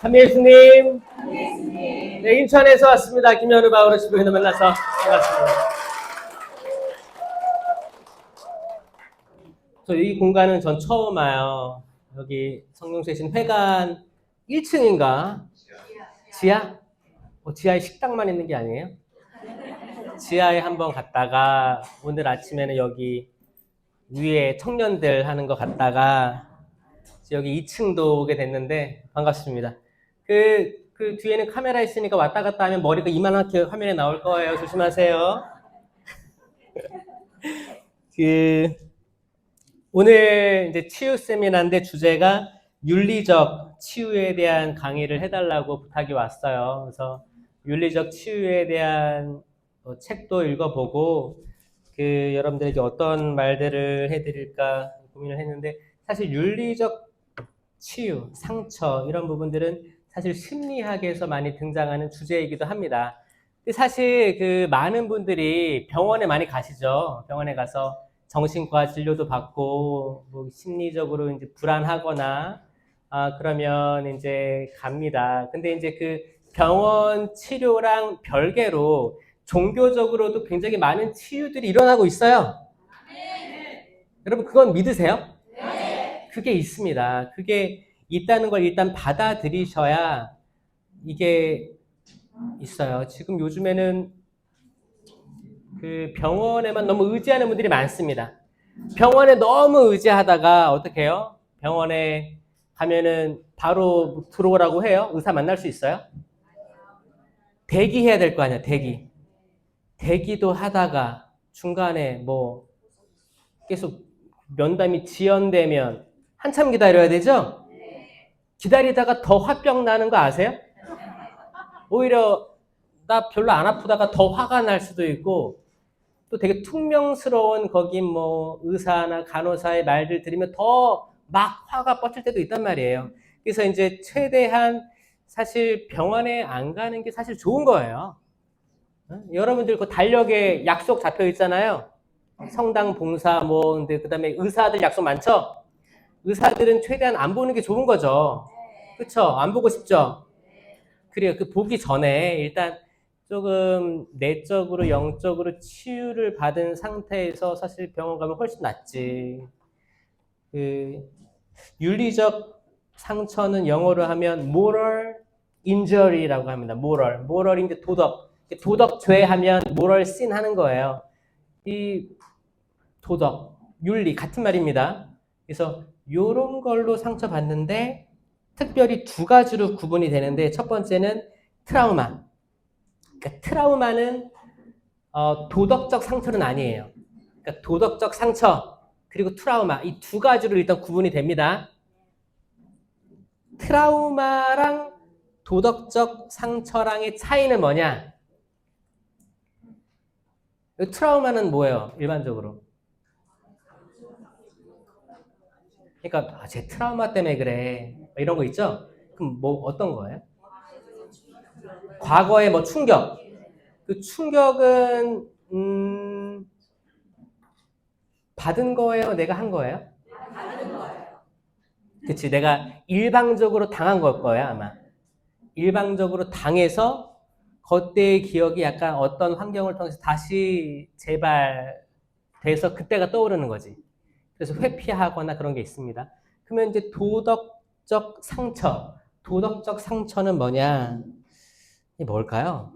참여 예수님. 네, 인천에서 왔습니다. 김현우 바오로 집에서 만나서 반갑습니다. 이 공간은 전 처음 와요. 여기 성령세신 회관 1층인가? 지하? 지하에 식당만 있는 게 아니에요? 지하에 한번 갔다가 오늘 아침에는 여기 위에 청년들 하는 거 갔다가 여기 2층도 오게 됐는데 반갑습니다. 그 뒤에는 카메라 있으니까 왔다 갔다 하면 머리가 이만하게 화면에 나올 거예요. 조심하세요. 오늘 이제 치유 세미나인데 주제가 윤리적 치유에 대한 강의를 해달라고 부탁이 왔어요. 그래서 윤리적 치유에 대한 책도 읽어보고 여러분들에게 어떤 말들을 해드릴까 고민을 했는데 사실 윤리적 치유, 상처 이런 부분들은 사실 심리학에서 많이 등장하는 주제이기도 합니다. 근데 사실 많은 분들이 병원에 많이 가시죠. 병원에 가서 정신과 진료도 받고 뭐 심리적으로 이제 불안하거나 그러면 이제 갑니다. 근데 이제 병원 치료랑 별개로 종교적으로도 굉장히 많은 치유들이 일어나고 있어요. 네. 여러분 그건 믿으세요? 네. 그게 있습니다. 그게 있다는 걸 일단 받아들이셔야 이게 있어요. 지금 요즘에는 병원에만 너무 의지하는 분들이 많습니다. 병원에 너무 의지하다가 어떻게 해요? 병원에 가면은 바로 들어오라고 해요? 의사 만날 수 있어요? 대기해야 될 거 아니야, 대기. 대기도 하다가 중간에 뭐 계속 면담이 지연되면 한참 기다려야 되죠? 기다리다가 더 화병 나는 거 아세요? 오히려 나 별로 안 아프다가 더 화가 날 수도 있고 또 되게 퉁명스러운 거기 뭐 의사나 간호사의 말들 들으면 더 막 화가 뻗칠 때도 있단 말이에요. 그래서 이제 최대한 사실 병원에 안 가는 게 사실 좋은 거예요. 여러분들 그 달력에 약속 잡혀 있잖아요. 성당 봉사 근데 그다음에 의사들 약속 많죠? 의사들은 최대한 안 보는 게 좋은 거죠. 그쵸? 안 보고 싶죠? 그래요. 보기 전에 일단 조금 내적으로 영적으로 치유를 받은 상태에서 사실 병원 가면 훨씬 낫지. 윤리적 상처는 영어로 하면 moral injury라고 합니다. moral인데 도덕죄 하면 moral sin 하는 거예요. 이 도덕, 윤리 같은 말입니다. 그래서 요런 걸로 상처받는데 특별히 두 가지로 구분이 되는데 첫 번째는 트라우마. 그러니까 트라우마는 도덕적 상처는 아니에요. 그러니까 도덕적 상처 그리고 트라우마 이 두 가지로 일단 구분이 됩니다. 트라우마랑 도덕적 상처랑의 차이는 뭐냐? 트라우마는 뭐예요? 일반적으로. 그러니까 제 트라우마 때문에 그래 이런 거 있죠? 그럼 뭐 어떤 거예요? 과거의 뭐 충격. 그 충격은 받은 거예요? 내가 한 거예요? 받은 거예요. 그치, 내가 일방적으로 당한 걸 거야 아마. 일방적으로 당해서 그때의 기억이 약간 어떤 환경을 통해서 다시 재발돼서 그때가 떠오르는 거지. 그래서 회피하거나 그런 게 있습니다. 그러면 이제 도덕적 상처는 뭐냐? 이게 뭘까요?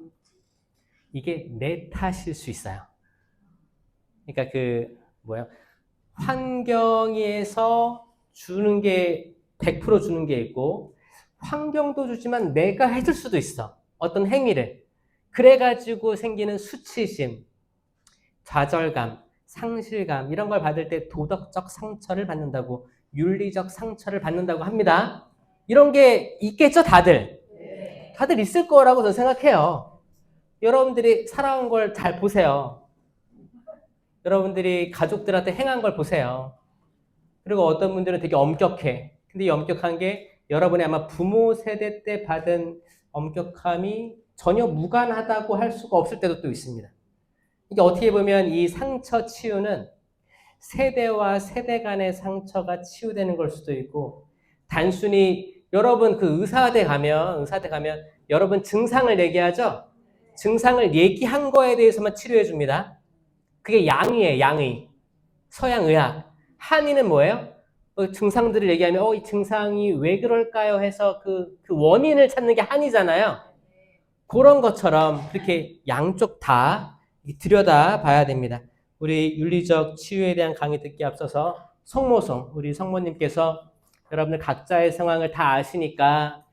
이게 내 탓일 수 있어요. 그러니까 환경에서 주는 게 100% 주는 게 있고 환경도 주지만 내가 해줄 수도 있어. 어떤 행위를. 그래가지고 생기는 수치심, 좌절감, 상실감 이런 걸 받을 때 도덕적 상처를 받는다고 윤리적 상처를 받는다고 합니다. 이런 게 있겠죠 다들? 다들 있을 거라고 저는 생각해요. 여러분들이 살아온 걸 잘 보세요. 여러분들이 가족들한테 행한 걸 보세요. 그리고 어떤 분들은 되게 엄격해. 근데 이 엄격한 게 여러분이 아마 부모 세대 때 받은 엄격함이 전혀 무관하다고 할 수가 없을 때도 또 있습니다. 이게 어떻게 보면 이 상처 치유는 세대와 세대 간의 상처가 치유되는 걸 수도 있고, 단순히 여러분 그 의사대 가면 여러분 증상을 얘기하죠? 증상을 얘기한 거에 대해서만 치료해 줍니다. 그게 양의예요, 양의. 서양 의학. 한의는 뭐예요? 증상들을 얘기하면 이 증상이 왜 그럴까요? 해서 그 원인을 찾는 게 한의잖아요. 그런 것처럼 그렇게 양쪽 다 들여다 봐야 됩니다. 우리 윤리적 치유에 대한 강의 듣기 앞서서 성모성, 우리 성모님께서 여러분들 각자의 상황을 다 아시니까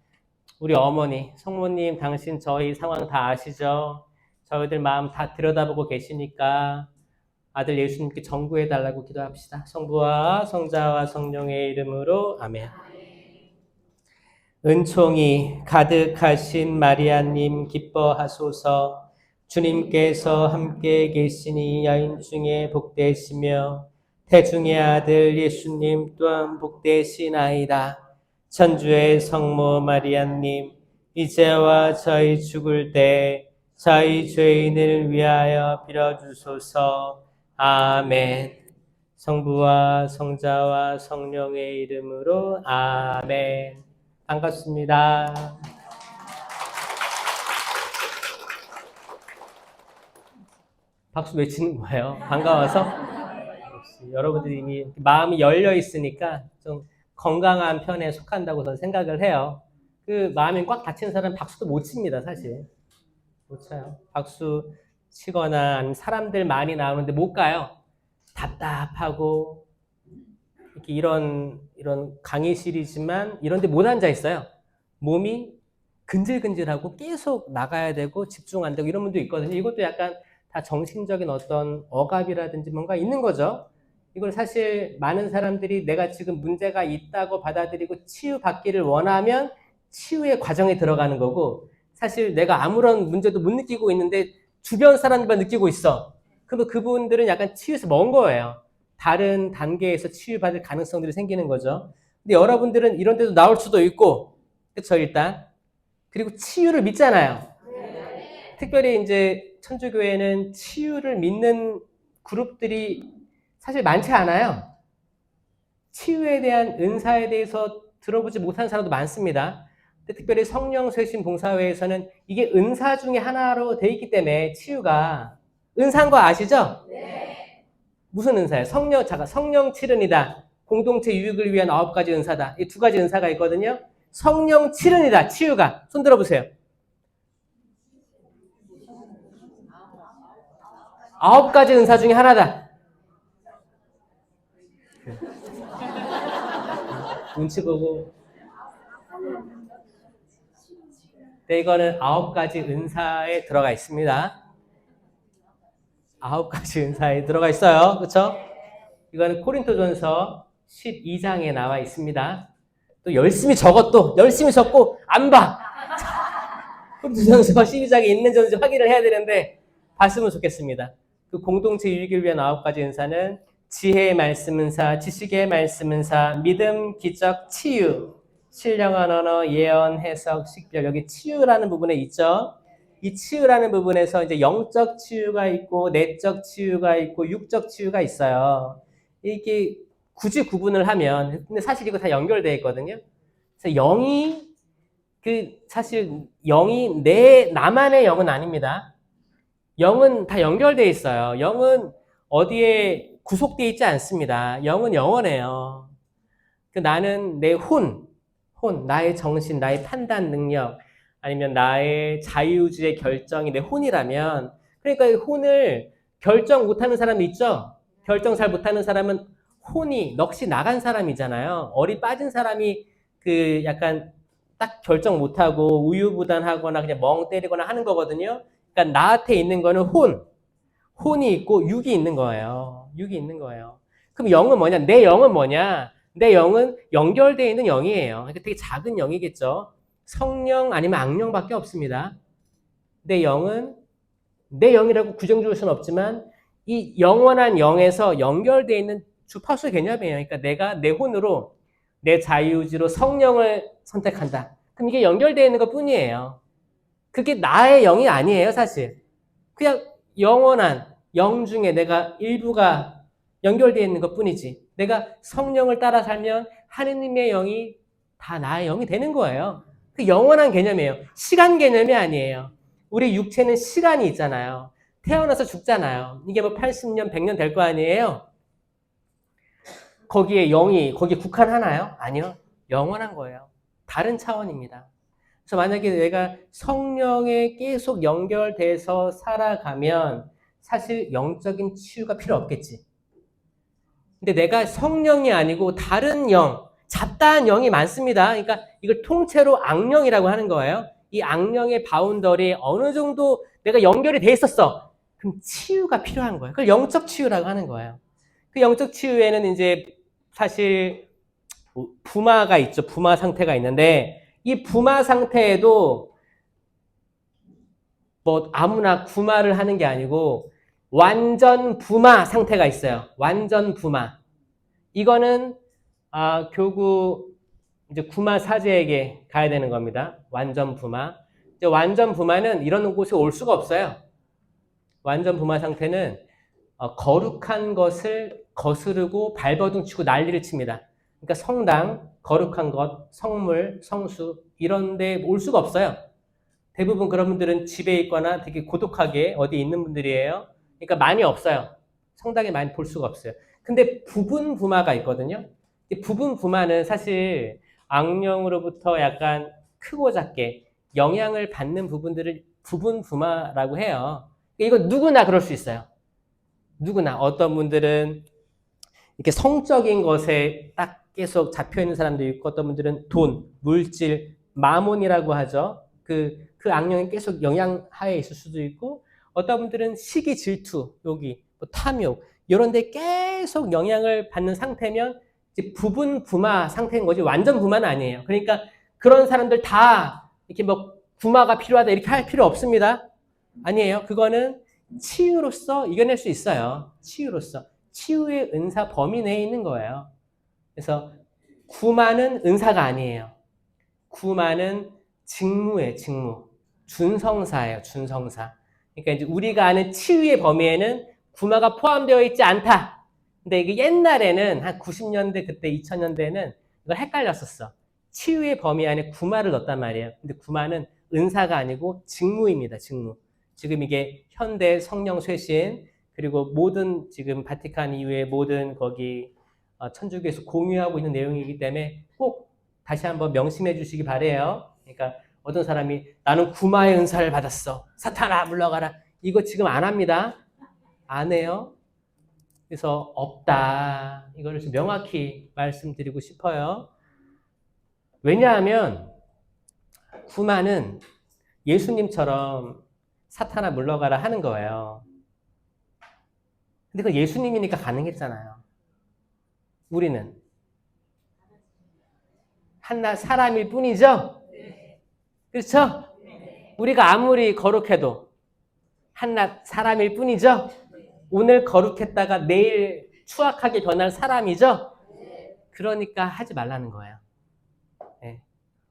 우리 어머니, 성모님 당신 저희 상황 다 아시죠? 저희들 마음 다 들여다보고 계시니까 아들 예수님께 전구해달라고 기도합시다. 성부와 성자와 성령의 이름으로 아멘. 은총이 가득하신 마리아님 기뻐하소서. 주님께서 함께 계시니 여인 중에 복되시며 태중의 아들 예수님 또한 복되시나이다. 천주의 성모 마리아님 이제와 저희 죽을 때 저희 죄인을 위하여 빌어주소서. 아멘. 성부와 성자와 성령의 이름으로 아멘. 반갑습니다. 박수 외치는 거예요. 반가워서. 역시 여러분들이 이미 마음이 열려 있으니까 좀 건강한 편에 속한다고 저는 생각을 해요. 그 마음이 꽉 닫힌 사람은 박수도 못 칩니다, 사실. 못 쳐요. 박수 치거나 아니면 사람들 많이 나오는데 못 가요. 답답하고 이렇게 이런 강의실이지만 이런 데 못 앉아 있어요. 몸이 근질근질하고 계속 나가야 되고 집중 안 되고 이런 분도 있거든요. 이것도 약간 다 정신적인 어떤 억압이라든지 뭔가 있는 거죠. 이걸 사실 많은 사람들이 내가 지금 문제가 있다고 받아들이고 치유받기를 원하면 치유의 과정에 들어가는 거고, 사실 내가 아무런 문제도 못 느끼고 있는데 주변 사람들만 느끼고 있어. 그러면 그분들은 약간 치유에서 먼 거예요. 다른 단계에서 치유받을 가능성들이 생기는 거죠. 근데 여러분들은 이런 데도 나올 수도 있고, 그렇죠, 일단. 그리고 치유를 믿잖아요. 특별히 이제 천주교회는 치유를 믿는 그룹들이 사실 많지 않아요. 치유에 대한 은사에 대해서 들어보지 못한 사람도 많습니다. 근데 특별히 성령 쇄신 봉사회에서는 이게 은사 중에 하나로 돼 있기 때문에 치유가 은사인 거 아시죠? 네. 무슨 은사예요? 성령 칠은이다. 공동체 유익을 위한 9가지 은사다. 이 2가지 은사가 있거든요. 성령 칠은이다. 치유가. 손 들어보세요. 9가지 은사 중에 하나다. 눈치 보고. 네, 이거는 9가지 은사에 들어가 있습니다. 9가지 은사에 들어가 있어요. 그렇죠? 이거는 고린토전서 12장에 나와 있습니다. 또 열심히 적고 안 봐. 고린토전서 12장에 있는지 확인을 해야 되는데 봤으면 좋겠습니다. 그 공동체 유익을 위한 9가지 은사는 지혜의 말씀 은사, 지식의 말씀 은사, 믿음, 기적, 치유, 신령한 언어, 예언, 해석, 식별. 여기 치유라는 부분에 있죠. 이 치유라는 부분에서 이제 영적 치유가 있고 내적 치유가 있고 육적 치유가 있어요. 이게 굳이 구분을 하면, 근데 사실 이거 다 연결되어 있거든요. 그래서 사실 영이 나만의 영은 아닙니다. 영은 다 연결되어 있어요. 영은 어디에 구속되어 있지 않습니다. 영은 영원해요. 나는 내 나의 정신, 나의 판단 능력, 아니면 나의 자유주의 결정이 내 혼이라면, 그러니까 이 혼을 결정 못하는 사람이 있죠? 결정 잘 못하는 사람은 혼이 넋이 나간 사람이잖아요. 얼이 빠진 사람이 약간 딱 결정 못하고 우유부단하거나 그냥 멍 때리거나 하는 거거든요. 그러니까 나한테 있는 거는 혼이 있고 육이 있는 거예요. 육이 있는 거예요. 그럼 영은 뭐냐? 내 영은 뭐냐? 내 영은 연결되어 있는 영이에요. 그러니까 되게 작은 영이겠죠. 성령 아니면 악령밖에 없습니다. 내 영은 내 영이라고 규정 지을 수는 없지만 이 영원한 영에서 연결되어 있는 주파수 개념이에요. 그러니까 내가 내 혼으로 내 자유의지로 성령을 선택한다. 그럼 이게 연결되어 있는 것 뿐이에요. 그게 나의 영이 아니에요, 사실. 그냥 영원한 영 중에 내가 일부가 연결되어 있는 것뿐이지. 내가 성령을 따라 살면 하느님의 영이 다 나의 영이 되는 거예요. 그 영원한 개념이에요. 시간 개념이 아니에요. 우리 육체는 시간이 있잖아요. 태어나서 죽잖아요. 이게 뭐 80년, 100년 될 거 아니에요? 거기에 거기에 국한하나요? 아니요. 영원한 거예요. 다른 차원입니다. 그래서 만약에 내가 성령에 계속 연결돼서 살아가면 사실 영적인 치유가 필요 없겠지. 근데 내가 성령이 아니고 다른 영, 잡다한 영이 많습니다. 그러니까 이걸 통째로 악령이라고 하는 거예요. 이 악령의 바운더리 어느 정도 내가 연결이 돼 있었어. 그럼 치유가 필요한 거예요. 그걸 영적 치유라고 하는 거예요. 그 영적 치유에는 이제 사실 부마가 있죠. 부마 상태가 있는데 이 부마 상태에도 뭐 아무나 구마를 하는 게 아니고 완전 부마 상태가 있어요. 완전 부마. 이거는 교구 이제 구마 사제에게 가야 되는 겁니다. 완전 부마. 이제 완전 부마는 이런 곳에 올 수가 없어요. 완전 부마 상태는 거룩한 것을 거스르고 발버둥 치고 난리를 칩니다. 그러니까 성당, 거룩한 것, 성물, 성수 이런 데 올 수가 없어요. 대부분 그런 분들은 집에 있거나 되게 고독하게 어디 있는 분들이에요. 그러니까 많이 없어요. 성당에 많이 볼 수가 없어요. 근데 부분 부마가 있거든요. 이 부분 부마는 사실 악령으로부터 약간 크고 작게 영향을 받는 부분들을 부분 부마라고 해요. 이거 누구나 그럴 수 있어요. 누구나. 어떤 분들은 이렇게 성적인 것에 딱 계속 잡혀있는 사람도 있고 어떤 분들은 돈, 물질, 마몬이라고 하죠. 그 악령이 계속 영향하에 있을 수도 있고 어떤 분들은 시기, 질투, 여기 뭐 탐욕 이런 데 계속 영향을 받는 상태면 이제 부분 부마 상태인 거지 완전 부마는 아니에요. 그러니까 그런 사람들 다 이렇게 뭐 부마가 필요하다 이렇게 할 필요 없습니다. 아니에요. 그거는 치유로서 이겨낼 수 있어요. 치유로서. 치유의 은사 범위 내에 있는 거예요. 그래서 구마는 은사가 아니에요. 구마는 직무예요, 직무. 준성사예요, 준성사. 그러니까 이제 우리가 아는 치유의 범위에는 구마가 포함되어 있지 않다. 근데 이게 옛날에는 한 90년대, 그때 2000년대에는 이걸 헷갈렸었어. 치유의 범위 안에 구마를 넣었단 말이에요. 근데 구마는 은사가 아니고 직무입니다, 직무. 지금 이게 현대 성령 쇄신, 그리고 모든 지금 바티칸 이후에 모든 거기 천주교에서 공유하고 있는 내용이기 때문에 꼭 다시 한번 명심해 주시기 바래요. 그러니까 어떤 사람이 나는 구마의 은사를 받았어. 사탄아 물러가라. 이거 지금 안 합니다. 안 해요. 그래서 없다. 이거를 좀 명확히 말씀드리고 싶어요. 왜냐하면 구마는 예수님처럼 사탄아 물러가라 하는 거예요. 근데 그건 예수님이니까 가능했잖아요. 우리는 한낱 사람일 뿐이죠? 그렇죠? 우리가 아무리 거룩해도 한낱 사람일 뿐이죠? 오늘 거룩했다가 내일 추악하게 변할 사람이죠? 그러니까 하지 말라는 거예요. 네.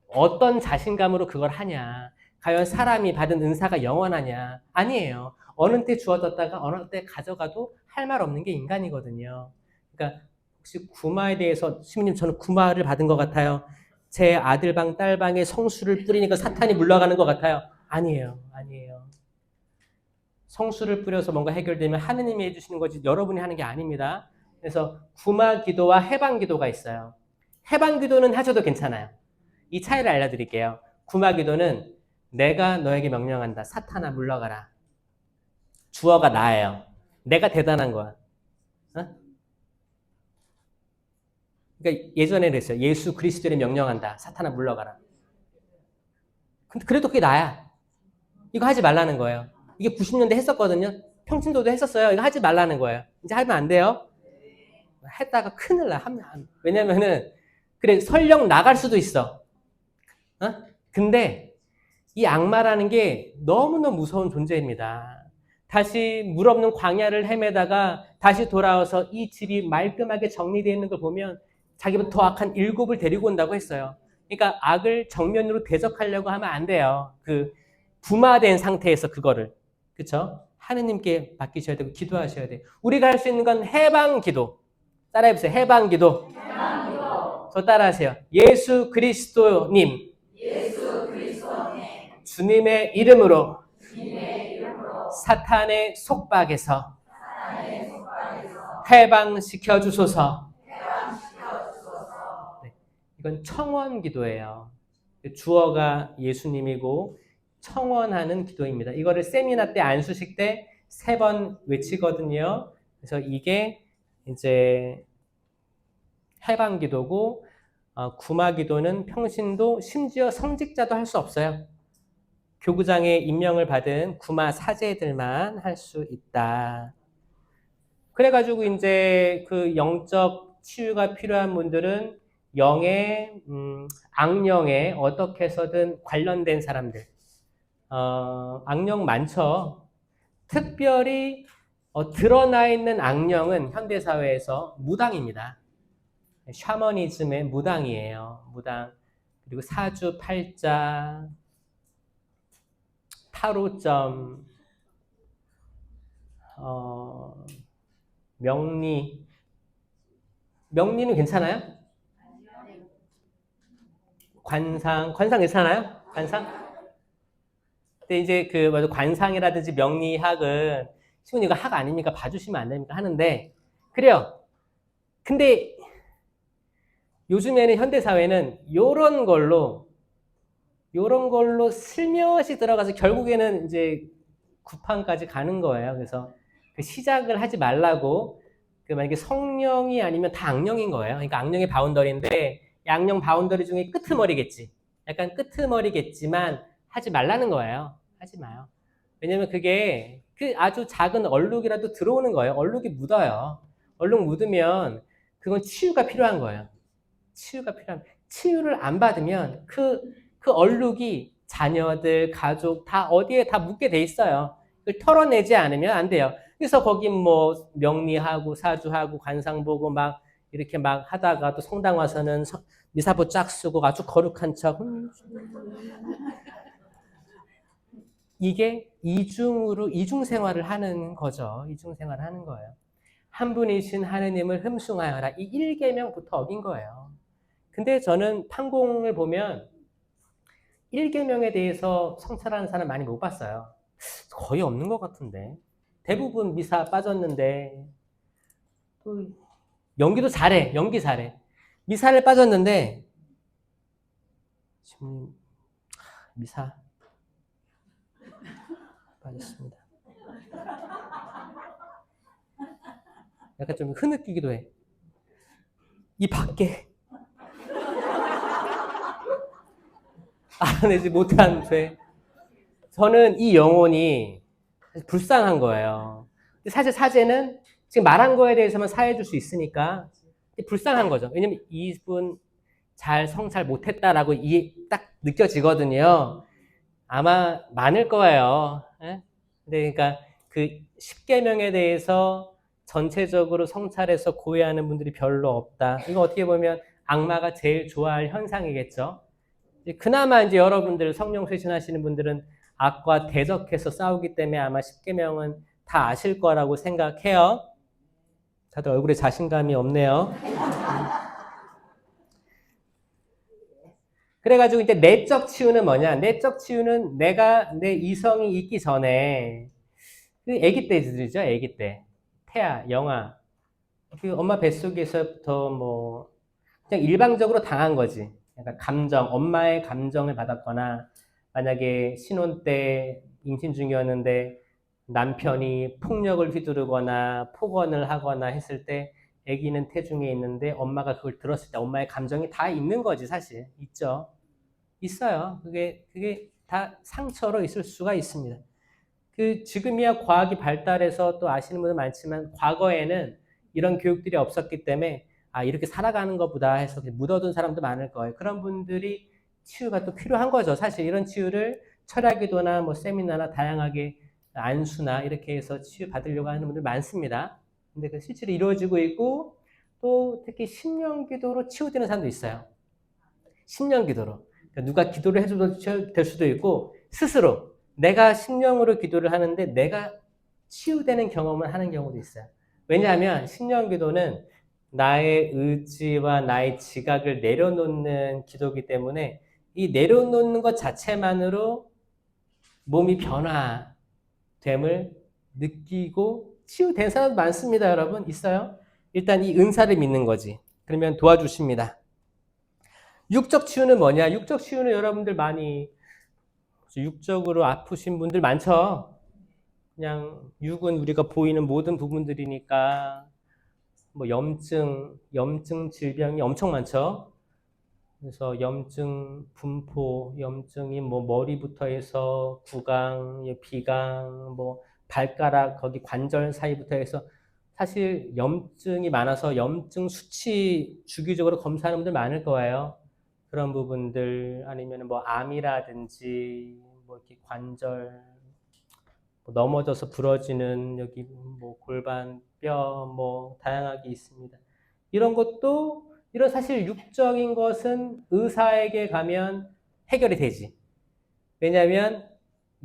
어떤 자신감으로 그걸 하냐? 과연 사람이 받은 은사가 영원하냐? 아니에요. 어느 때 주어졌다가 어느 때 가져가도 할 말 없는 게 인간이거든요. 그러니까 혹시 구마에 대해서 시민님 저는 구마를 받은 것 같아요. 제 아들방 딸방에 성수를 뿌리니까 사탄이 물러가는 것 같아요. 아니에요. 아니에요. 성수를 뿌려서 뭔가 해결되면 하느님이 해주시는 거지 여러분이 하는 게 아닙니다. 그래서 구마 기도와 해방 기도가 있어요. 해방 기도는 하셔도 괜찮아요. 이 차이를 알려드릴게요. 구마 기도는 내가 너에게 명령한다. 사탄아 물러가라. 주어가 나예요. 내가 대단한 거야. 어? 그러니까 예전에 그랬어요. 예수 그리스도를 명령한다. 사탄아 물러가라. 근데 그래도 그게 나야. 이거 하지 말라는 거예요. 이게 90년대 했었거든요. 평신도도 했었어요. 이거 하지 말라는 거예요. 이제 하면 안 돼요. 했다가 큰일 나. 왜냐면은 그래 설령 나갈 수도 있어. 근데 이 악마라는 게 너무너무 무서운 존재입니다. 다시 물 없는 광야를 헤매다가 다시 돌아와서 이 집이 말끔하게 정리되어 있는 걸 보면 자기보다 더 악한 7을 데리고 온다고 했어요. 그러니까 악을 정면으로 대적하려고 하면 안 돼요. 그 부마된 상태에서 그거를. 그쵸? 하느님께 맡기셔야 되고 기도하셔야 돼요. 우리가 할 수 있는 건 해방 기도. 따라해보세요. 해방 기도. 저 따라하세요. 예수 그리스도님. 주님의 이름으로 사탄의 속박에서 해방시켜 주소서. 네, 이건 청원 기도예요. 주어가 예수님이고 청원하는 기도입니다. 이거를 세미나 때 안수식 때 3번 외치거든요. 그래서 이게 이제 해방 기도고 구마 기도는 평신도 심지어 성직자도 할 수 없어요. 교구장에 임명을 받은 구마 사제들만 할 수 있다. 그래가지고 이제 그 영적 치유가 필요한 분들은 영의 악령에 어떻게 해서든 관련된 사람들, 악령 많죠. 특별히 드러나 있는 악령은 현대사회에서 무당입니다. 샤머니즘의 무당이에요. 무당. 그리고 사주팔자, 타로점, 명리. 명리는 괜찮아요? 관상 괜찮아요? 관상? 근데 이제 그 관상이라든지 명리학은 시훈 이거 학 아닙니까? 봐주시면 안 됩니까? 하는데 그래요. 근데 요즘에는 현대 사회는 요런 걸로 슬며시 들어가서 결국에는 이제 구판까지 가는 거예요. 그래서 그 시작을 하지 말라고 만약에 성령이 아니면 다 악령인 거예요. 그러니까 악령의 바운더리인데 악령 바운더리 중에 끄트머리겠지. 약간 끄트머리겠지만 하지 말라는 거예요. 하지 마요. 왜냐면 그게 그 아주 작은 얼룩이라도 들어오는 거예요. 얼룩이 묻어요. 얼룩 묻으면 그건 치유가 필요한 거예요. 치유를 안 받으면 그 얼룩이 자녀들, 가족 다 어디에 다 묻게 돼 있어요. 그걸 털어내지 않으면 안 돼요. 그래서 거긴 뭐 명리하고 사주하고 관상 보고 막 이렇게 막 하다가 또 성당 와서는 미사부 쫙 쓰고 아주 거룩한 척. 이게 이중 생활을 하는 거죠. 이중 생활을 하는 거예요. 한 분이신 하느님을 흠숭하여라. 이 1계명부터 어긴 거예요. 근데 저는 판공을 보면 1계명에 대해서 성찰하는 사람 많이 못 봤어요. 거의 없는 것 같은데. 대부분 미사 빠졌는데 또 연기도 잘해. 연기 잘해. 미사를 빠졌는데 지금 미사 빠졌습니다. 약간 좀 흐느끼기도 해. 이 밖에 알아내지 못한 죄. 저는 이 영혼이 불쌍한 거예요. 사실 사제는 지금 말한 거에 대해서만 사해줄 수 있으니까 불쌍한 거죠. 왜냐면 이분 잘 성찰 못했다라고 딱 느껴지거든요. 아마 많을 거예요. 예? 근데 그러니까 그 10계명에 대해서 전체적으로 성찰해서 고해하는 분들이 별로 없다. 이거 어떻게 보면 악마가 제일 좋아할 현상이겠죠. 그나마 이제 여러분들 성령 쇄신하시는 분들은 악과 대적해서 싸우기 때문에 아마 10계명은 다 아실 거라고 생각해요. 다들 얼굴에 자신감이 없네요. 그래가지고 이제 내적 치유는 뭐냐? 내적 치유는 내가 내 이성이 있기 전에 그 아기 때들이죠. 아기 때. 태아, 영아. 그 엄마 뱃속에서부터 뭐 그냥 일방적으로 당한 거지. 그러니까 감정, 엄마의 감정을 받았거나 만약에 신혼 때 임신 중이었는데 남편이 폭력을 휘두르거나 폭언을 하거나 했을 때 아기는 태중에 있는데 엄마가 그걸 들었을 때 엄마의 감정이 다 있는 거지 사실. 있죠. 있어요. 그게 다 상처로 있을 수가 있습니다. 지금이야 과학이 발달해서 또 아시는 분들 많지만 과거에는 이런 교육들이 없었기 때문에 이렇게 살아가는 것보다 해서 묻어둔 사람도 많을 거예요. 그런 분들이 치유가 또 필요한 거죠. 사실 이런 치유를 철학기도나 뭐 세미나나 다양하게 안수나 이렇게 해서 치유 받으려고 하는 분들 많습니다. 근데 그 실제로 이루어지고 있고 또 특히 심령기도로 치유되는 사람도 있어요. 심령기도로. 그러니까 누가 기도를 해줘도 될 수도 있고 스스로 내가 심령으로 기도를 하는데 내가 치유되는 경험을 하는 경우도 있어요. 왜냐하면 신령기도는 나의 의지와 나의 지각을 내려놓는 기도이기 때문에 이 내려놓는 것 자체만으로 몸이 변화됨을 느끼고 치유된 사람도 많습니다. 여러분 있어요? 일단 이 은사를 믿는 거지. 그러면 도와주십니다. 육적 치유는 뭐냐? 육적 치유는 여러분들 많이 육적으로 아프신 분들 많죠? 그냥 육은 우리가 보이는 모든 부분들이니까 뭐 염증 질병이 엄청 많죠? 그래서 염증, 분포, 염증이 뭐 머리부터 해서 구강, 비강, 뭐 발가락, 거기 관절 사이부터 해서 사실 염증이 많아서 염증 수치 주기적으로 검사하는 분들 많을 거예요. 그런 부분들 아니면 뭐 암이라든지 뭐 이렇게 관절 뭐 넘어져서 부러지는 여기 뭐 골반, 뼈 뭐 다양하게 있습니다. 이런 것도 이런 사실 육적인 것은 의사에게 가면 해결이 되지. 왜냐하면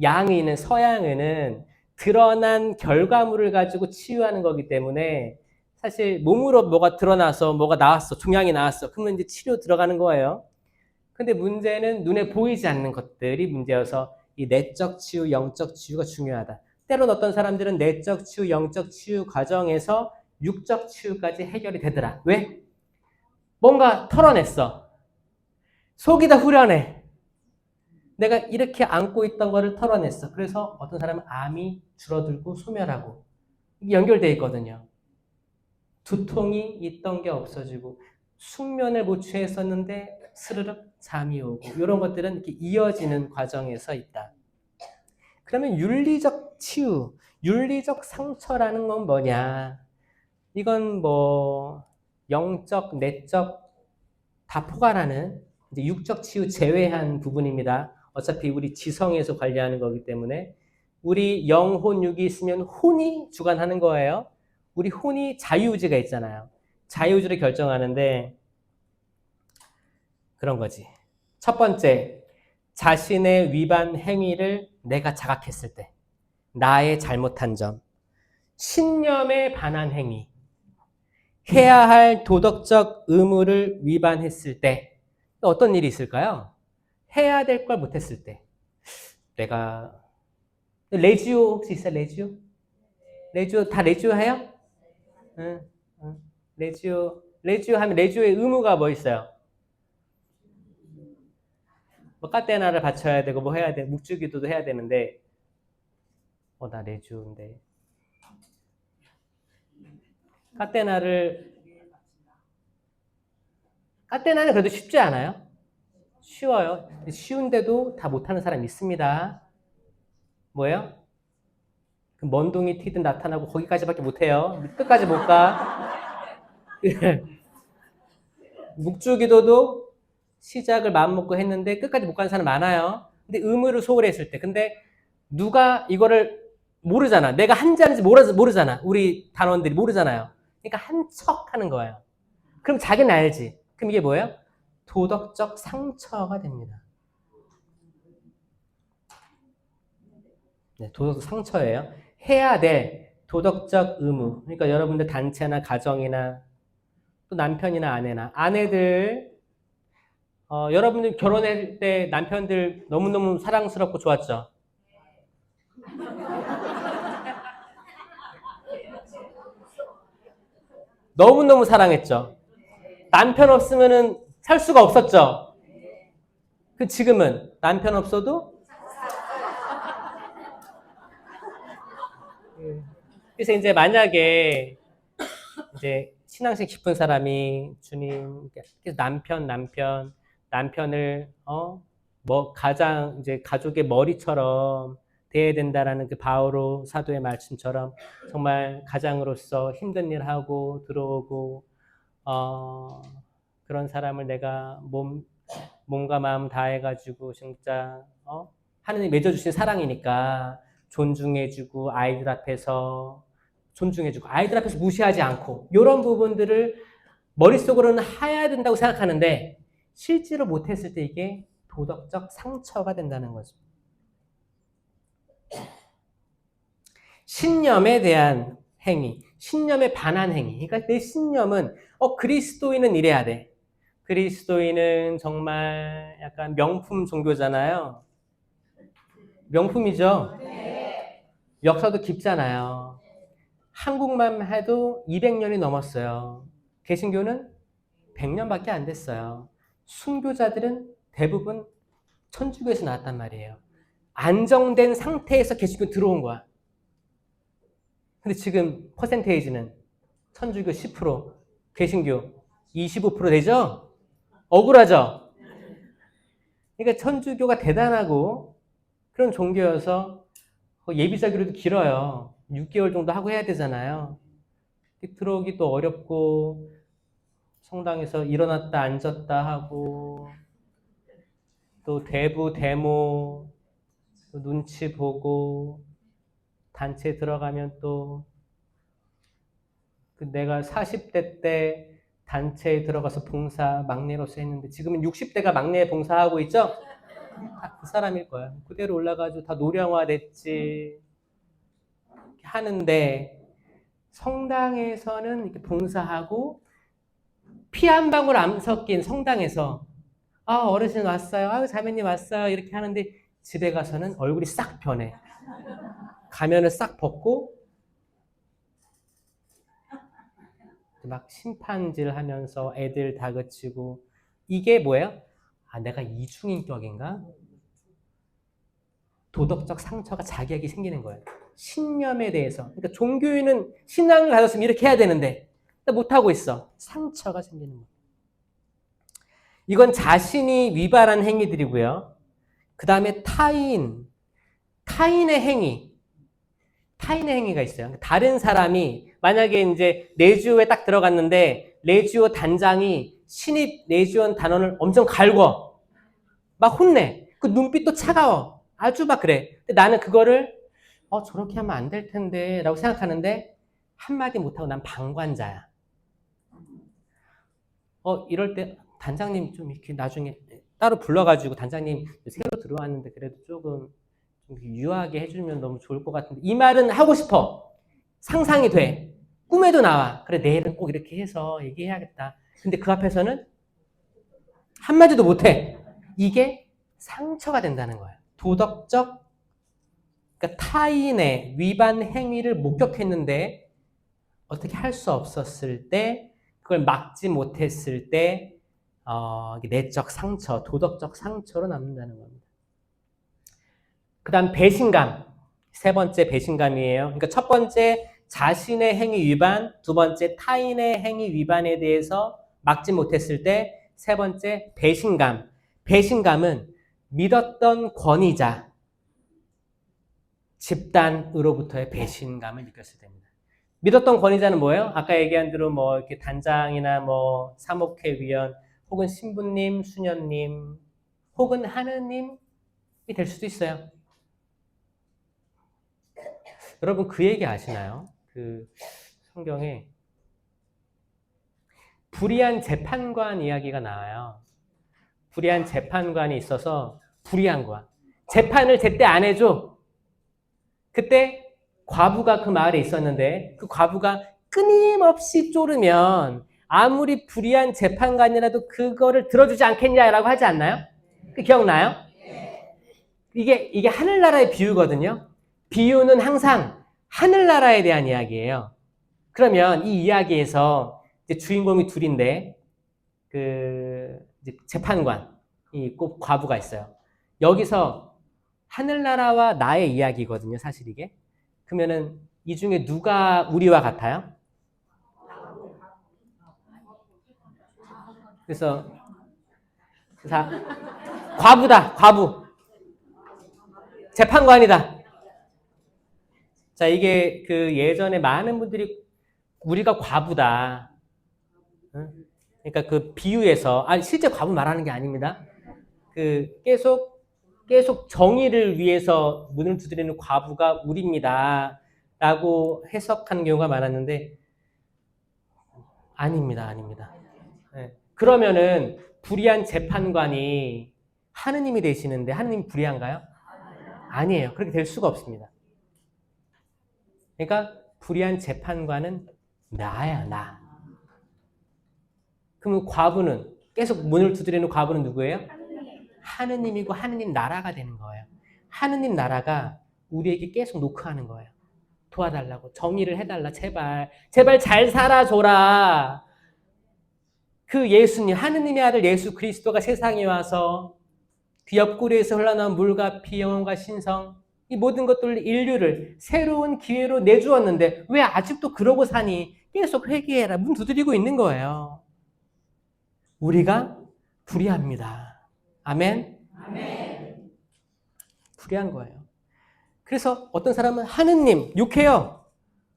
양의는 서양의는 드러난 결과물을 가지고 치유하는 거기 때문에 사실 몸으로 뭐가 드러나서 뭐가 나왔어. 종양이 나왔어. 그러면 이제 치료 들어가는 거예요. 근데 문제는 눈에 보이지 않는 것들이 문제여서 이 내적 치유, 영적 치유가 중요하다. 때론 어떤 사람들은 내적 치유, 영적 치유 과정에서 육적 치유까지 해결이 되더라. 왜? 뭔가 털어냈어. 속이 다 후련해. 내가 이렇게 안고 있던 거를 털어냈어. 그래서 어떤 사람은 암이 줄어들고 소멸하고 이게 연결되어 있거든요. 두통이 있던 게 없어지고 숙면을 못 취했었는데 스르륵 잠이 오고 이런 것들은 이렇게 이어지는 과정에서 있다. 그러면 윤리적 치유, 윤리적 상처라는 건 뭐냐? 이건 뭐 영적, 내적 다 포괄하는 이제 육적 치유 제외한 부분입니다. 어차피 우리 지성에서 관리하는 거기 때문에 우리 영혼 육이 있으면 혼이 주관하는 거예요. 우리 혼이 자유의지가 있잖아요. 자유의지를 결정하는데 그런 거지. 첫 번째, 자신의 위반 행위를 내가 자각했을 때, 나의 잘못한 점, 신념에 반한 행위, 해야 할 도덕적 의무를 위반했을 때 어떤 일이 있을까요? 해야 될 걸 못했을 때 내가 레지오 혹시 있어요? 레지오? 레지오 다 레지오 해요? 응, 응. 레지오 하면 레지오의 의무가 뭐 있어요? 뭐 까테나를 바쳐야 되고 뭐 해야 돼 묵주기도도 해야 되는데 나 레지오인데 까테나를 까테나는 그래도 쉽지 않아요? 쉬워요. 쉬운데도 다 못하는 사람 있습니다. 뭐예요? 그 먼둥이 튀든 나타나고 거기까지밖에 못해요. 끝까지 못 가. 묵주기도도 시작을 마음먹고 했는데 끝까지 못 가는 사람 많아요. 근데 의무를 소홀했을 때. 근데 누가 이거를 모르잖아. 내가 한지 아닌지 모르잖아. 우리 단원들이 모르잖아요. 그러니까 한 척 하는 거예요. 그럼 자기는 알지. 그럼 이게 뭐예요? 도덕적 상처가 됩니다. 네, 도덕적 상처예요. 해야 될 도덕적 의무. 그러니까 여러분들 단체나 가정이나 또 남편이나 아내나 아내들 여러분들 결혼할 때 남편들 너무너무 사랑스럽고 좋았죠? 너무너무 사랑했죠? 남편 없으면은 살 수가 없었죠? 그 지금은 남편 없어도 그래서 이제 만약에 이제 신앙심 깊은 사람이 주님 남편을 뭐 가장 이제 가족의 머리처럼 대해야 된다라는 그 바오로 사도의 말씀처럼 정말 가장으로서 힘든 일 하고 들어오고 그런 사람을 내가 몸과 마음 다해가지고 진짜 하느님 맺어주신 사랑이니까 존중해주고 아이들 앞에서 존중해주고 아이들 앞에서 무시하지 않고 이런 부분들을 머릿속으로는 해야 된다고 생각하는데 실제로 못했을 때 이게 도덕적 상처가 된다는 거죠. 신념에 대한 행위, 신념에 반한 행위. 그러니까 내 신념은 그리스도인은 이래야 돼. 그리스도인은 정말 약간 명품 종교잖아요. 명품이죠. 역사도 깊잖아요. 한국만 해도 200년이 넘었어요. 개신교는 100년밖에 안 됐어요. 순교자들은 대부분 천주교에서 나왔단 말이에요. 안정된 상태에서 개신교 들어온 거야. 근데 지금 퍼센테이지는 천주교 10%, 개신교 25% 되죠? 억울하죠? 그러니까 천주교가 대단하고 그런 종교여서 예비자기로도 길어요. 6개월 정도 하고 해야 되잖아요. 들어오기 또 어렵고 성당에서 일어났다 앉았다 하고 또 대부 데모 또 눈치 보고 단체 들어가면 또 내가 40대 때 단체에 들어가서 봉사 막내로서 했는데 지금은 60대가 막내 봉사하고 있죠? 다 그 사람일 거야. 그대로 올라가지고 다 노령화 됐지 하는데 성당에서는 이렇게 봉사하고 피 한 방울 안 섞인 성당에서 어르신 왔어요. 자매님 왔어요. 이렇게 하는데 집에 가서는 얼굴이 싹 변해. 가면을 싹 벗고 막 심판질 하면서 애들 다그치고 이게 뭐예요? 내가 이중인격인가? 도덕적 상처가 자기에게 생기는 거예요. 신념에 대해서. 그러니까 종교인은 신앙을 가졌으면 이렇게 해야 되는데 못하고 있어. 상처가 생기는 거예요. 이건 자신이 위반한 행위들이고요. 그 다음에 타인의 행위. 타인의 행위가 있어요. 다른 사람이 만약에 이제 레지오에 딱 들어갔는데 레지오 단장이 신입 레지온 단원을 엄청 갈궈. 막 혼내. 그 눈빛도 차가워. 아주 막 그래. 근데 나는 그거를 저렇게 하면 안 될 텐데 라고 생각하는데 한마디 못하고 난 방관자야. 이럴 때 단장님 좀 이렇게 나중에 따로 불러가지고 단장님 새로 들어왔는데 그래도 조금 유하게 해주면 너무 좋을 것 같은데 이 말은 하고 싶어. 상상이 돼. 꿈에도 나와. 그래 내일은 꼭 이렇게 해서 얘기해야겠다. 근데 그 앞에서는 한마디도 못해. 이게 상처가 된다는 거예요. 도덕적 그러니까 타인의 위반 행위를 목격했는데 어떻게 할 수 없었을 때 그걸 막지 못했을 때 내적 상처, 도덕적 상처로 남는다는 겁니다. 그 다음 배신감. 세 번째 배신감이에요. 그러니까 첫 번째 자신의 행위 위반, 두 번째 타인의 행위 위반에 대해서 막지 못했을 때 세 번째 배신감. 배신감은 믿었던 권위자, 집단으로부터의 배신감을 느꼈을 때입니다. 믿었던 권위자는 뭐예요? 아까 얘기한 대로 뭐 이렇게 단장이나 뭐 사목회위원 혹은 신부님, 수녀님 혹은 하느님이 될 수도 있어요. 여러분 그 얘기 아시나요? 그 성경에 불의한 재판관 이야기가 나와요. 불의한 재판관이 있어서 불의한 거야. 재판을 제때 안 해줘. 그때 과부가 그 마을에 있었는데 그 과부가 끊임없이 쪼르면 아무리 불의한 재판관이라도 그거를 들어주지 않겠냐라고 하지 않나요? 그 기억나요? 이게 하늘나라의 비유거든요. 비유는 항상 하늘나라에 대한 이야기예요. 그러면 이 이야기에서 이제 주인공이 둘인데 이제 재판관이 있고 과부가 있어요. 여기서 하늘나라와 나의 이야기거든요, 사실 이게. 그러면은 이 중에 누가 우리와 같아요? 그래서 과부다, 과부. 재판관이다. 자, 이게 그 예전에 많은 분들이 우리가 과부다. 그러니까 그 비유에서, 실제 과부 말하는 게 아닙니다. 계속 정의를 위해서 문을 두드리는 과부가 우리입니다. 라고 해석하는 경우가 많았는데, 아닙니다. 네. 그러면은 불의한 재판관이 하느님이 되시는데 하느님이 불의한가요? 아니에요. 그렇게 될 수가 없습니다. 그러니까 불의한 재판관은 나야, 나. 그럼 과부는, 계속 문을 두드리는 과부는 누구예요? 하느님이고 하느님 나라가 되는 거예요. 하느님 나라가 우리에게 계속 노크하는 거예요. 도와달라고. 정의를 해달라. 제발. 제발 잘 살아줘라. 그 예수님, 하느님의 아들 예수 그리스도가 세상에 와서 그 옆구리에서 흘러나온 물과 피, 영혼과 신성, 이 모든 것들을 인류를 새로운 기회로 내주었는데 왜 아직도 그러고 사니? 계속 회개해라. 문 두드리고 있는 거예요. 우리가 불의합니다. 아멘? 아멘. 불의한 거예요. 그래서 어떤 사람은 하느님 욕해요.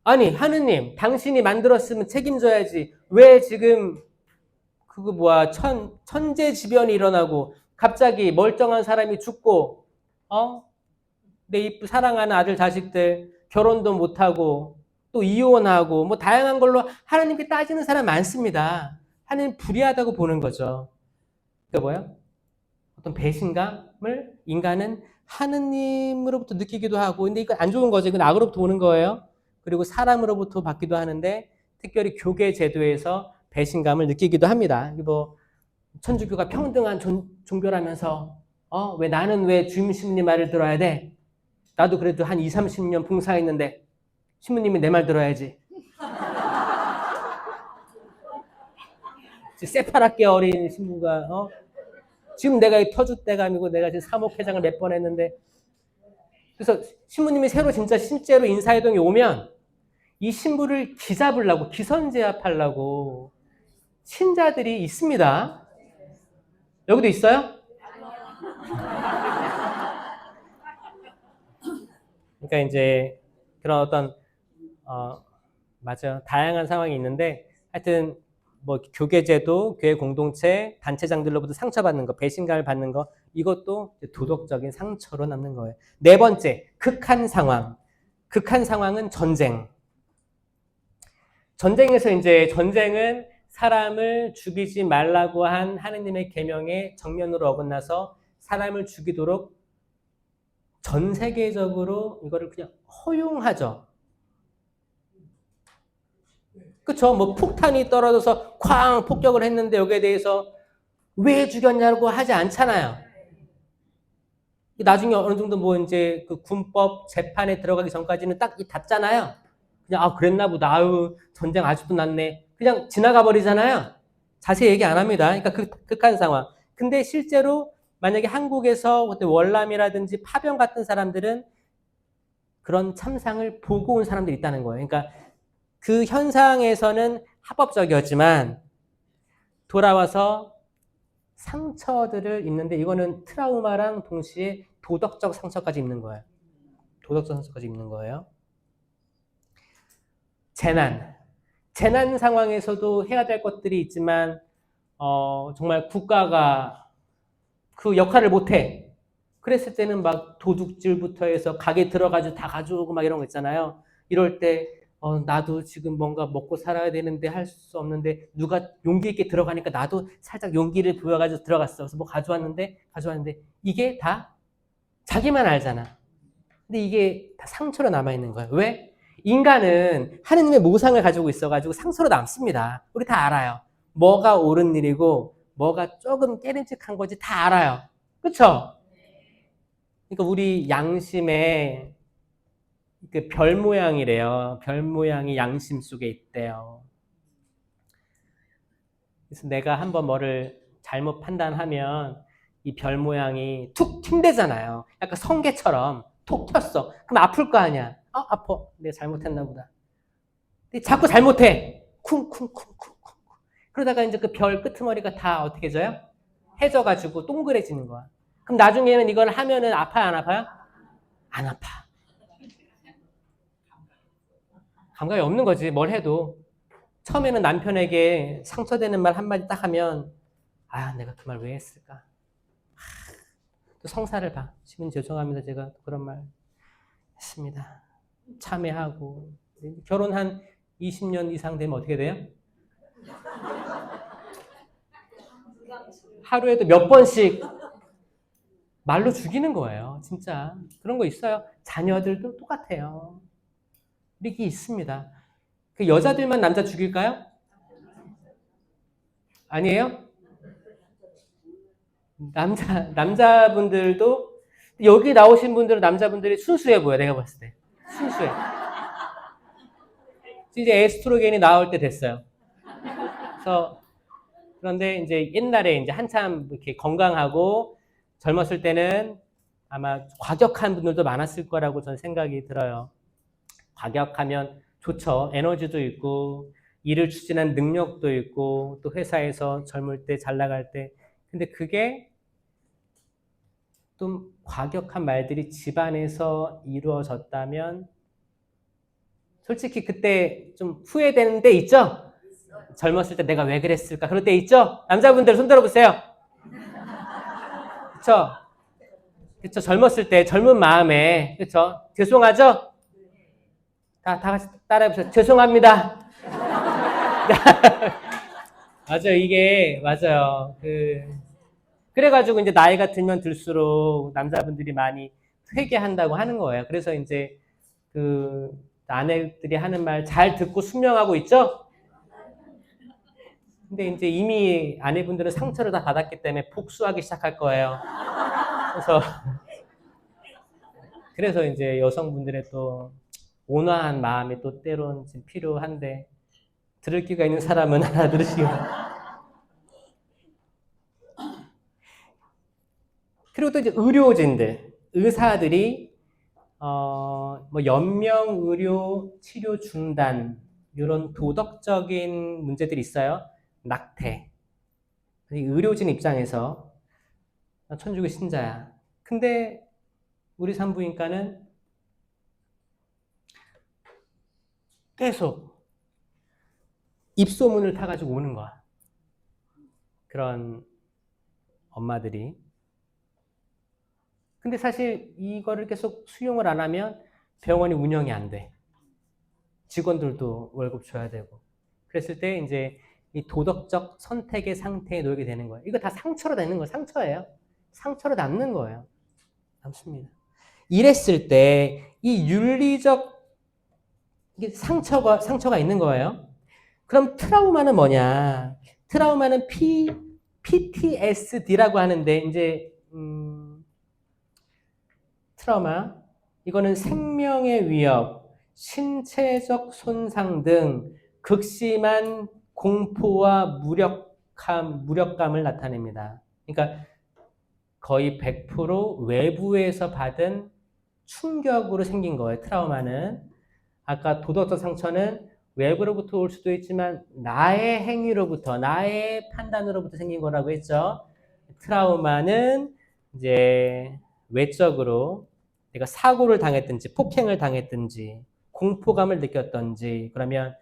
아니 하느님 당신이 만들었으면 책임져야지. 왜 지금 천재지변이 일어나고 갑자기 멀쩡한 사람이 죽고 내 사랑하는 아들 자식들 결혼도 못하고 또 이혼하고 뭐 다양한 걸로 하나님께 따지는 사람 많습니다. 하나님 불의하다고 보는 거죠. 그게 뭐야? 어떤 배신감을 인간은 하느님으로부터 느끼기도 하고, 근데 이건 안 좋은 거죠. 이건 악으로부터 오는 거예요. 그리고 사람으로부터 받기도 하는데 특별히 교계 제도에서 배신감을 느끼기도 합니다. 뭐 천주교가 평등한 종교라면서 왜 나는 왜 주임신부님 말을 들어야 돼? 나도 그래도 한 20, 30년 봉사했는데 신부님이 내 말 들어야지. 새파랗게 어린 신부가 지금 내가 이 터줏대감이고 내가 지금 사목회장을 몇 번 했는데, 그래서 신부님이 새로 진짜 실제로 인사이동에 오면 이 신부를 기잡으려고 기선제압하려고 신자들이 있습니다. 여기도 있어요? 그러니까 이제 그런 어떤 맞아요. 다양한 상황이 있는데 하여튼 뭐 교계제도, 교회 공동체, 단체장들로부터 상처받는 거, 배신감을 받는 거, 이것도 도덕적인 상처로 남는 거예요. 네 번째, 극한 상황. 극한 상황은 전쟁. 전쟁에서 이제 전쟁은 사람을 죽이지 말라고 한 하느님의 계명에 정면으로 어긋나서 사람을 죽이도록 전 세계적으로 이거를 그냥 허용하죠. 그쵸? 뭐 폭탄이 떨어져서 쾅 폭격을 했는데 여기에 대해서 왜 죽였냐고 하지 않잖아요. 나중에 어느 정도 뭐 이제 그 군법 재판에 들어가기 전까지는 딱 닫잖아요. 그냥 그랬나 보다. 아유 전쟁 아직도 났네. 그냥 지나가 버리잖아요. 자세히 얘기 안 합니다. 그러니까 극한 상황. 근데 실제로 만약에 한국에서 월남이라든지 파병 같은 사람들은 그런 참상을 보고 온 사람들이 있다는 거예요. 그러니까 그 현상에서는 합법적이었지만 돌아와서 상처들을 입는데 이거는 트라우마랑 동시에 도덕적 상처까지 입는 거예요. 도덕적 상처까지 입는 거예요. 재난 상황에서도 해야 될 것들이 있지만 정말 국가가 그 역할을 못해. 그랬을 때는 막 도둑질부터 해서 가게 들어가지고 다 가져오고 막 이런 거 있잖아요. 이럴 때 나도 지금 뭔가 먹고 살아야 되는데 할 수 없는데 누가 용기 있게 들어가니까 나도 살짝 용기를 보여가지고 들어갔어. 그래서 뭐 가져왔는데 이게 다 자기만 알잖아. 근데 이게 다 상처로 남아있는 거예요. 왜? 인간은 하느님의 모상을 가지고 있어가지고 상처로 남습니다. 우리 다 알아요. 뭐가 옳은 일이고 뭐가 조금 깨름직한 건지 다 알아요. 그쵸? 그러니까 우리 양심에 그 별 모양이래요. 별 모양이 양심 속에 있대요. 그래서 내가 한번 뭐를 잘못 판단하면 이 별 모양이 툭 튄대잖아요. 약간 성게처럼 톡 튀었어. 그럼 아플 거 아니야. 아파. 내가 잘못했나 보다. 근데 자꾸 잘못해. 쿵쿵쿵쿵쿵. 그러다가 이제 그 별 끄트머리가 다 어떻게 져요? 해져가지고 동그래지는 거야. 그럼 나중에는 이걸 하면은 아파요, 안 아파요? 안 아파. 감각이 없는 거지, 뭘 해도. 처음에는 남편에게 상처되는 말 한마디 딱 하면 내가 그 말 왜 했을까? 또 성사를 봐. 시민 죄송합니다. 제가 그런 말 했습니다. 참회하고. 결혼 한 20년 이상 되면 어떻게 돼요? 하루에도 몇 번씩 말로 죽이는 거예요. 진짜. 그런 거 있어요. 자녀들도 똑같아요. 이게 있습니다. 그 여자들만 남자 죽일까요? 아니에요? 남자분들도 여기 나오신 분들은 남자분들이 순수해 보여. 내가 봤을 때 순수해. 이제 에스트로겐이 나올 때 됐어요. 그래서 그런데 이제 옛날에 이제 한참 이렇게 건강하고 젊었을 때는 아마 과격한 분들도 많았을 거라고 저는 생각이 들어요. 과격하면 좋죠. 에너지도 있고 일을 추진한 능력도 있고 또 회사에서 젊을 때 잘 나갈 때. 근데 그게 좀 과격한 말들이 집안에서 이루어졌다면 솔직히 그때 좀 후회되는 데 있죠? 젊었을 때 내가 왜 그랬을까? 그럴 때 있죠? 남자분들 손 들어보세요. 그쵸? 그쵸? 젊었을 때 젊은 마음에 그쵸? 죄송하죠? 다 같이 따라해보세요. 죄송합니다. 맞아요. 이게 맞아요. 그래가지고 이제 나이가 들면 들수록 남자분들이 많이 회개한다고 하는 거예요. 그래서 이제 그 아내들이 하는 말 잘 듣고 순명하고 있죠? 근데 이제 이미 아내분들은 상처를 다 받았기 때문에 복수하기 시작할 거예요. 그래서 이제 여성분들의 또 온화한 마음이 또 때론 필요한데 들을 기가 있는 사람은 알아들으시기 바랍니다. 그리고 또 이제 의료진들, 의사들이 뭐 연명 의료 치료 중단 이런 도덕적인 문제들이 있어요. 낙태. 의료진 입장에서 나 천주교 신자야. 근데 우리 산부인과는 계속 입소문을 타가지고 오는 거야. 그런 엄마들이. 근데 사실 이거를 계속 수용을 안 하면 병원이 운영이 안 돼. 직원들도 월급 줘야 되고. 그랬을 때 이제 이 도덕적 선택의 상태에 놓이게 되는 거예요. 이거 다 상처로 되는 거예요. 상처예요. 상처로 남는 거예요. 남습니다. 이랬을 때 이 윤리적 상처가 있는 거예요. 그럼 트라우마는 뭐냐? 트라우마는 PTSD라고 하는데 이제 트라우마 이거는 생명의 위협, 신체적 손상 등 극심한 공포와 무력감을 나타냅니다. 그러니까 거의 100% 외부에서 받은 충격으로 생긴 거예요. 트라우마는. 아까 도덕적 상처는 외부로부터 올 수도 있지만 나의 행위로부터, 나의 판단으로부터 생긴 거라고 했죠. 트라우마는 이제 외적으로 내가 사고를 당했든지 폭행을 당했든지 공포감을 느꼈든지 그러면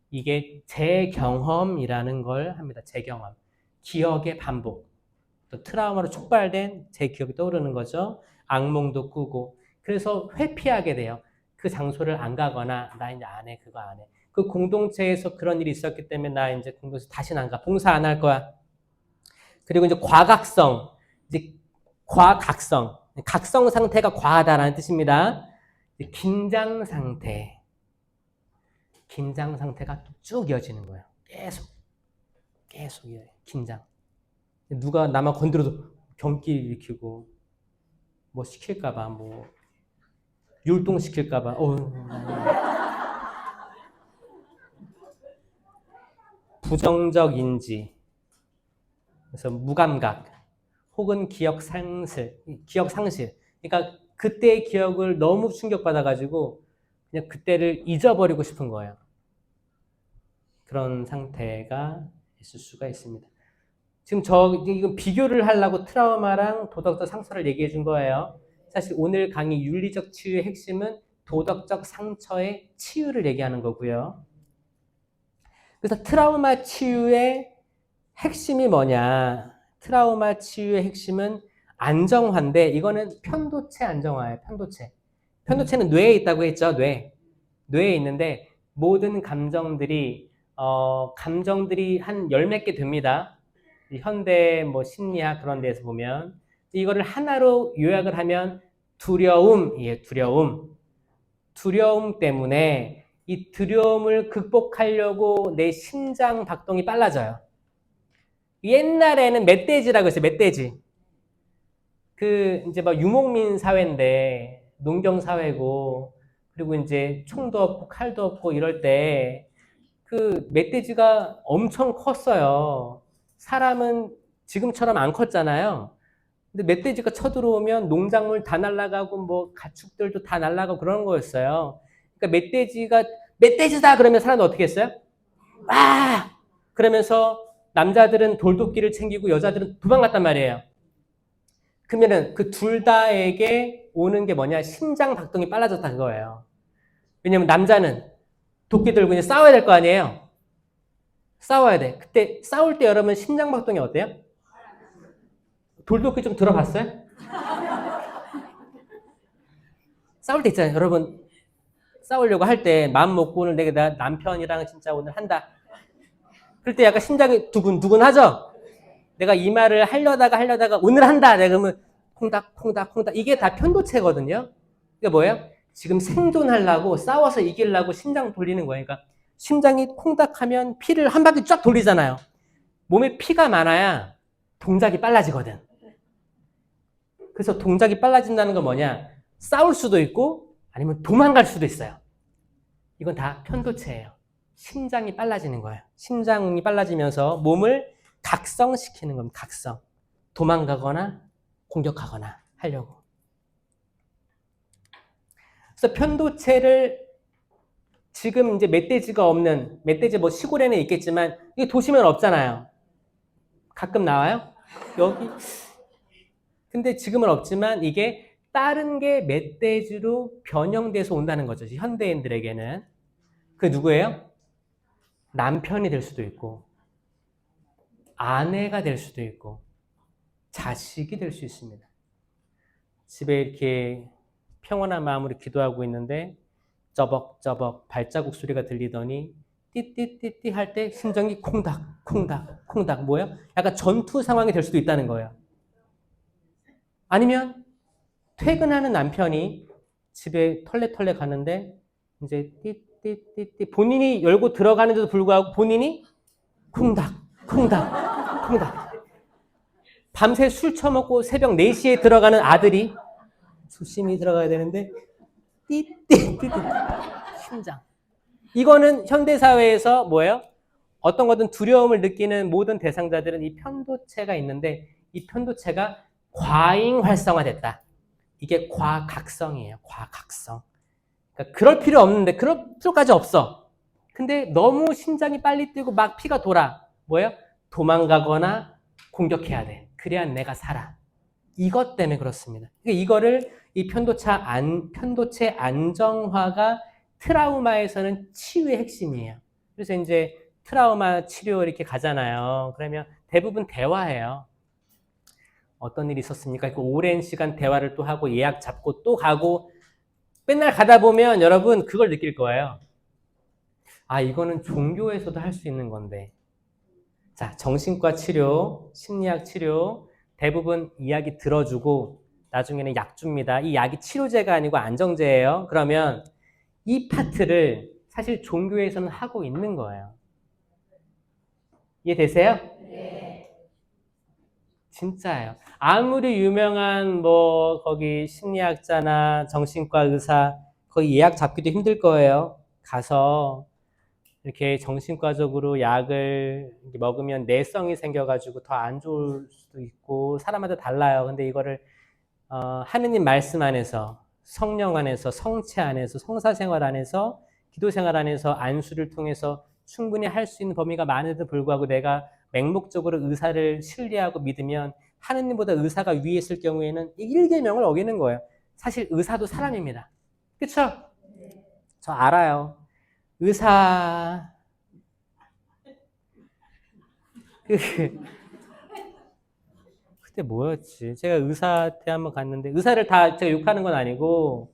이게 재경험이라는 걸 합니다. 재경험. 기억의 반복. 또 트라우마로 촉발된 제 기억이 떠오르는 거죠. 악몽도 꾸고. 그래서 회피하게 돼요. 그 장소를 안 가거나 나 이제 안 해. 그거 안 해. 그 공동체에서 그런 일이 있었기 때문에 나 이제 공동체 다시는 안 가. 봉사 안 할 거야. 그리고 이제 과각성. 이제 과각성. 각성 상태가 과하다라는 뜻입니다. 긴장 상태. 긴장 상태가 쭉 이어지는 거예요. 계속 이어요. 긴장. 누가 나만 건드려도 경기를 일으키고 뭐 시킬까봐 뭐 율동시킬까봐 부정적 인지 그래서 무감각 혹은 기억 상실 그러니까 그때의 기억을 너무 충격받아가지고 그냥 그때를 잊어버리고 싶은 거예요. 그런 상태가 있을 수가 있습니다. 지금 이건 비교를 하려고 트라우마랑 도덕적 상처를 얘기해 준 거예요. 사실 오늘 강의 윤리적 치유의 핵심은 도덕적 상처의 치유를 얘기하는 거고요. 그래서 트라우마 치유의 핵심이 뭐냐? 트라우마 치유의 핵심은 안정화인데 이거는 편도체 안정화예요. 편도체. 편도체는 뇌에 있다고 했죠. 뇌에 있는데 모든 감정들이 한 열 몇 개 됩니다. 현대 뭐 심리학 그런 데에서 보면 이거를 하나로 요약을 하면 두려움이에요. 두려움 때문에 이 두려움을 극복하려고 내 심장 박동이 빨라져요. 옛날에는 멧돼지라고 했어요. 멧돼지. 이제 막 유목민 사회인데, 농경 사회고, 그리고 이제 총도 없고 칼도 없고 이럴 때, 멧돼지가 엄청 컸어요. 사람은 지금처럼 안 컸잖아요. 근데 멧돼지가 쳐들어오면 농작물 다 날아가고 뭐 가축들도 다 날아가고 그런 거였어요. 그러니까 멧돼지가 멧돼지다 그러면 사람은 어떻게 했어요? 와! 그러면서 남자들은 돌도끼를 챙기고 여자들은 도망갔단 말이에요. 그러면은 그 둘 다에게 오는 게 뭐냐? 심장 박동이 빨라졌다 그거예요. 왜냐면 남자는 도끼 들고 이제 싸워야 될 거 아니에요. 싸워야 돼. 그때 싸울 때 여러분 심장 박동이 어때요? 돌도끼 좀 들어봤어요? 싸울 때 있잖아요. 여러분 싸우려고 할 때 마음 먹고 오늘 내가 남편이랑 진짜 오늘 한다. 그럴 때 약간 심장이 두근두근 하죠? 내가 이 말을 하려다가 오늘 한다. 내가 그러면 콩닥 이게 다 편도체거든요. 이게 뭐예요? 지금 생존하려고 싸워서 이기려고 심장 돌리는 거예요. 그러니까 심장이 콩닥하면 피를 한 바퀴 쫙 돌리잖아요. 몸에 피가 많아야 동작이 빨라지거든. 그래서 동작이 빨라진다는 건 뭐냐? 싸울 수도 있고 아니면 도망갈 수도 있어요. 이건 다 편도체예요. 심장이 빨라지는 거예요. 심장이 빨라지면서 몸을 각성시키는 겁니다. 각성. 도망가거나 공격하거나 하려고. 그래서 편도체를 지금 이제 멧돼지가 없는, 멧돼지 뭐 시골에는 있겠지만 이게 도시면 없잖아요. 가끔 나와요? 여기. 근데 지금은 없지만 이게 다른 게 멧돼지로 변형돼서 온다는 거죠. 현대인들에게는. 그 누구예요? 남편이 될 수도 있고 아내가 될 수도 있고 자식이 될 수 있습니다. 집에 이렇게 평온한 마음으로 기도하고 있는데 저벅저벅 발자국 소리가 들리더니 띠띠띠띠 할 때 심장이 콩닥 뭐예요? 약간 전투 상황이 될 수도 있다는 거예요. 아니면 퇴근하는 남편이 집에 털레 가는데 이제 띠띠띠띠 본인이 열고 들어가는데도 불구하고 본인이 콩닥 밤새 술 처먹고 새벽 4시에 들어가는 아들이 조심히 들어가야 되는데 띠띠띠띠 심장. 이거는 현대사회에서 뭐예요? 어떤 거든 두려움을 느끼는 모든 대상자들은 이 편도체가 있는데 이 편도체가 과잉 활성화됐다. 이게 과각성이에요. 과각성. 그러니까 그럴 필요 없는데 그럴 필요까지 없어. 근데 너무 심장이 빨리 뛰고 막 피가 돌아. 뭐예요? 도망가거나 공격해야 돼. 그래야 내가 살아. 이것 때문에 그렇습니다. 이거를 이 편도체 안정화가 트라우마에서는 치유의 핵심이에요. 그래서 이제 트라우마 치료 이렇게 가잖아요. 그러면 대부분 대화예요. 어떤 일이 있었습니까? 그 오랜 시간 대화를 또 하고 예약 잡고 또 가고 맨날 가다 보면 여러분 그걸 느낄 거예요. 아, 이거는 종교에서도 할 수 있는 건데. 자, 정신과 치료, 심리학 치료 대부분 이야기 들어주고 나중에는 약 줍니다. 이 약이 치료제가 아니고 안정제예요. 그러면 이 파트를 사실 종교에서는 하고 있는 거예요. 이해되세요? 네. 진짜예요. 아무리 유명한 뭐 거기 심리학자나 정신과 의사 거기 예약 잡기도 힘들 거예요. 가서 이렇게 정신과적으로 약을 먹으면 내성이 생겨가지고 더 안 좋을 수도 있고 사람마다 달라요. 근데 이거를 하느님 말씀 안에서 성령 안에서 성체 안에서 성사생활 안에서 기도생활 안에서 안수를 통해서 충분히 할 수 있는 범위가 많은데도 불구하고 내가 맹목적으로 의사를 신뢰하고 믿으면 하느님보다 의사가 위에 있을 경우에는 이 1계명을 어기는 거예요. 사실 의사도 사람입니다. 그쵸? 저 알아요. 의사 그때 뭐였지? 제가 의사한테 한번 갔는데 의사를 다 제가 욕하는 건 아니고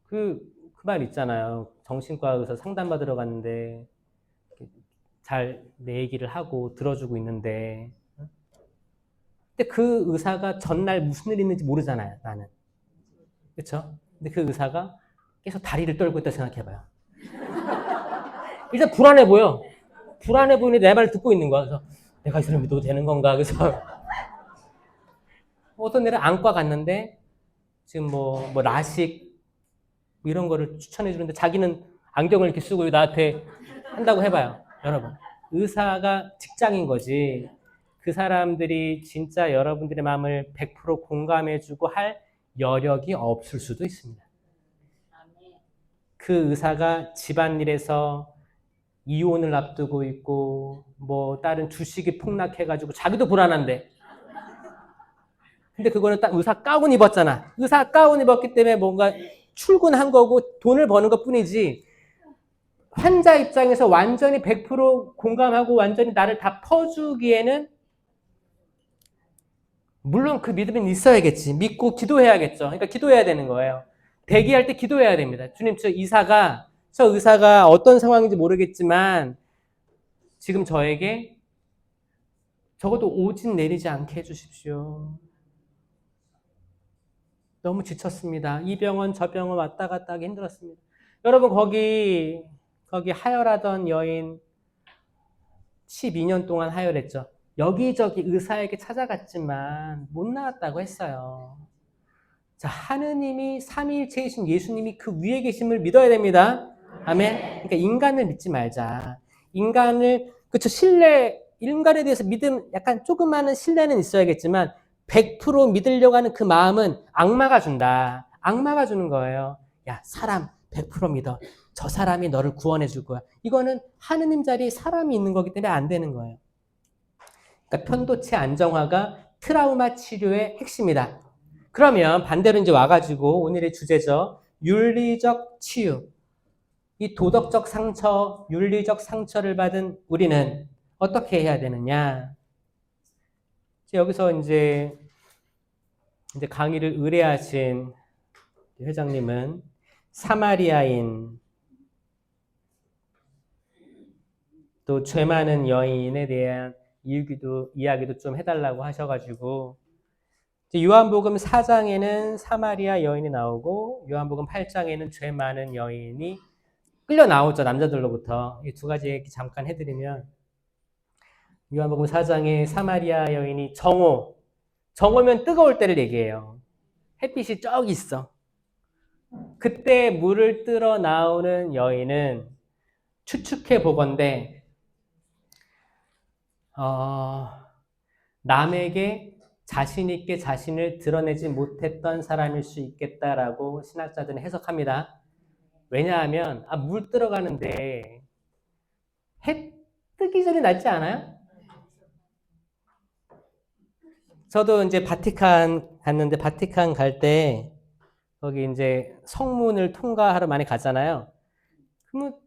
그 말 있잖아요. 정신과 의사 상담받으러 갔는데 잘 내 얘기를 하고 들어주고 있는데 근데 그 의사가 전날 무슨 일이 있는지 모르잖아요. 나는. 그렇죠? 근데 그 의사가 계속 다리를 떨고 있다 생각해봐요. 일단 불안해 보여. 불안해 보이는데 내 말을 듣고 있는 거야. 그래서 내가 이 사람 믿어도 되는 건가? 그래서 어떤 애를 안과 갔는데 지금 뭐 라식 이런 거를 추천해 주는데 자기는 안경을 이렇게 쓰고 나한테 한다고 해봐요. 여러분, 의사가 직장인 거지. 그 사람들이 진짜 여러분들의 마음을 100% 공감해주고 할 여력이 없을 수도 있습니다. 그 의사가 집안일에서 이혼을 앞두고 있고 뭐 다른 주식이 폭락해가지고 자기도 불안한데 근데 그거는 딱 의사 가운 입었잖아. 의사 가운 입었기 때문에 뭔가 출근한 거고 돈을 버는 것 뿐이지 환자 입장에서 완전히 100% 공감하고 완전히 나를 다 퍼주기에는 물론 그 믿음은 있어야겠지. 믿고 기도해야겠죠. 그러니까 기도해야 되는 거예요. 대기할 때 기도해야 됩니다. 주님, 저 의사가 어떤 상황인지 모르겠지만 지금 저에게 적어도 오진 내리지 않게 해주십시오. 너무 지쳤습니다. 이 병원 저 병원 왔다 갔다 하기 힘들었습니다. 여러분 거기 하혈하던 여인 12년 동안 하혈했죠. 여기저기 의사에게 찾아갔지만 못 나았다고 했어요. 자, 하느님이 삼위일체이신 예수님이 그 위에 계심을 믿어야 됩니다. 아멘. 그러니까 인간을 믿지 말자. 그쵸, 인간에 대해서 믿음, 약간 조그마한 신뢰는 있어야겠지만 100% 믿으려고 하는 그 마음은 악마가 준다. 악마가 주는 거예요. 야, 사람 100% 믿어. 저 사람이 너를 구원해 줄 거야. 이거는 하느님 자리에 사람이 있는 거기 때문에 안 되는 거예요. 그러니까 편도체 안정화가 트라우마 치료의 핵심이다. 그러면 반대로 이제 와가지고 오늘의 주제죠. 윤리적 치유. 이 도덕적 상처, 윤리적 상처를 받은 우리는 어떻게 해야 되느냐. 여기서 이제 강의를 의뢰하신 회장님은 사마리아인 또 죄 많은 여인에 대한 이야기도 좀 해달라고 하셔가지고 요한복음 4장에는 사마리아 여인이 나오고 요한복음 8장에는 죄 많은 여인이 끌려 나오죠. 남자들로부터. 이 두 가지 얘기 잠깐 해드리면 요한복음 4장에 사마리아 여인이 정오면 뜨거울 때를 얘기해요. 햇빛이 저기 있어. 그때 물을 뜨러 나오는 여인은 추측해 보건대 남에게 자신 있게 자신을 드러내지 못했던 사람일 수 있겠다라고 신학자들은 해석합니다. 왜냐하면 물 들어가는데 해 뜨기 전에 낫지 않아요? 저도 이제 바티칸 갔는데 바티칸 갈 때 거기 이제 성문을 통과하러 많이 가잖아요. 그러면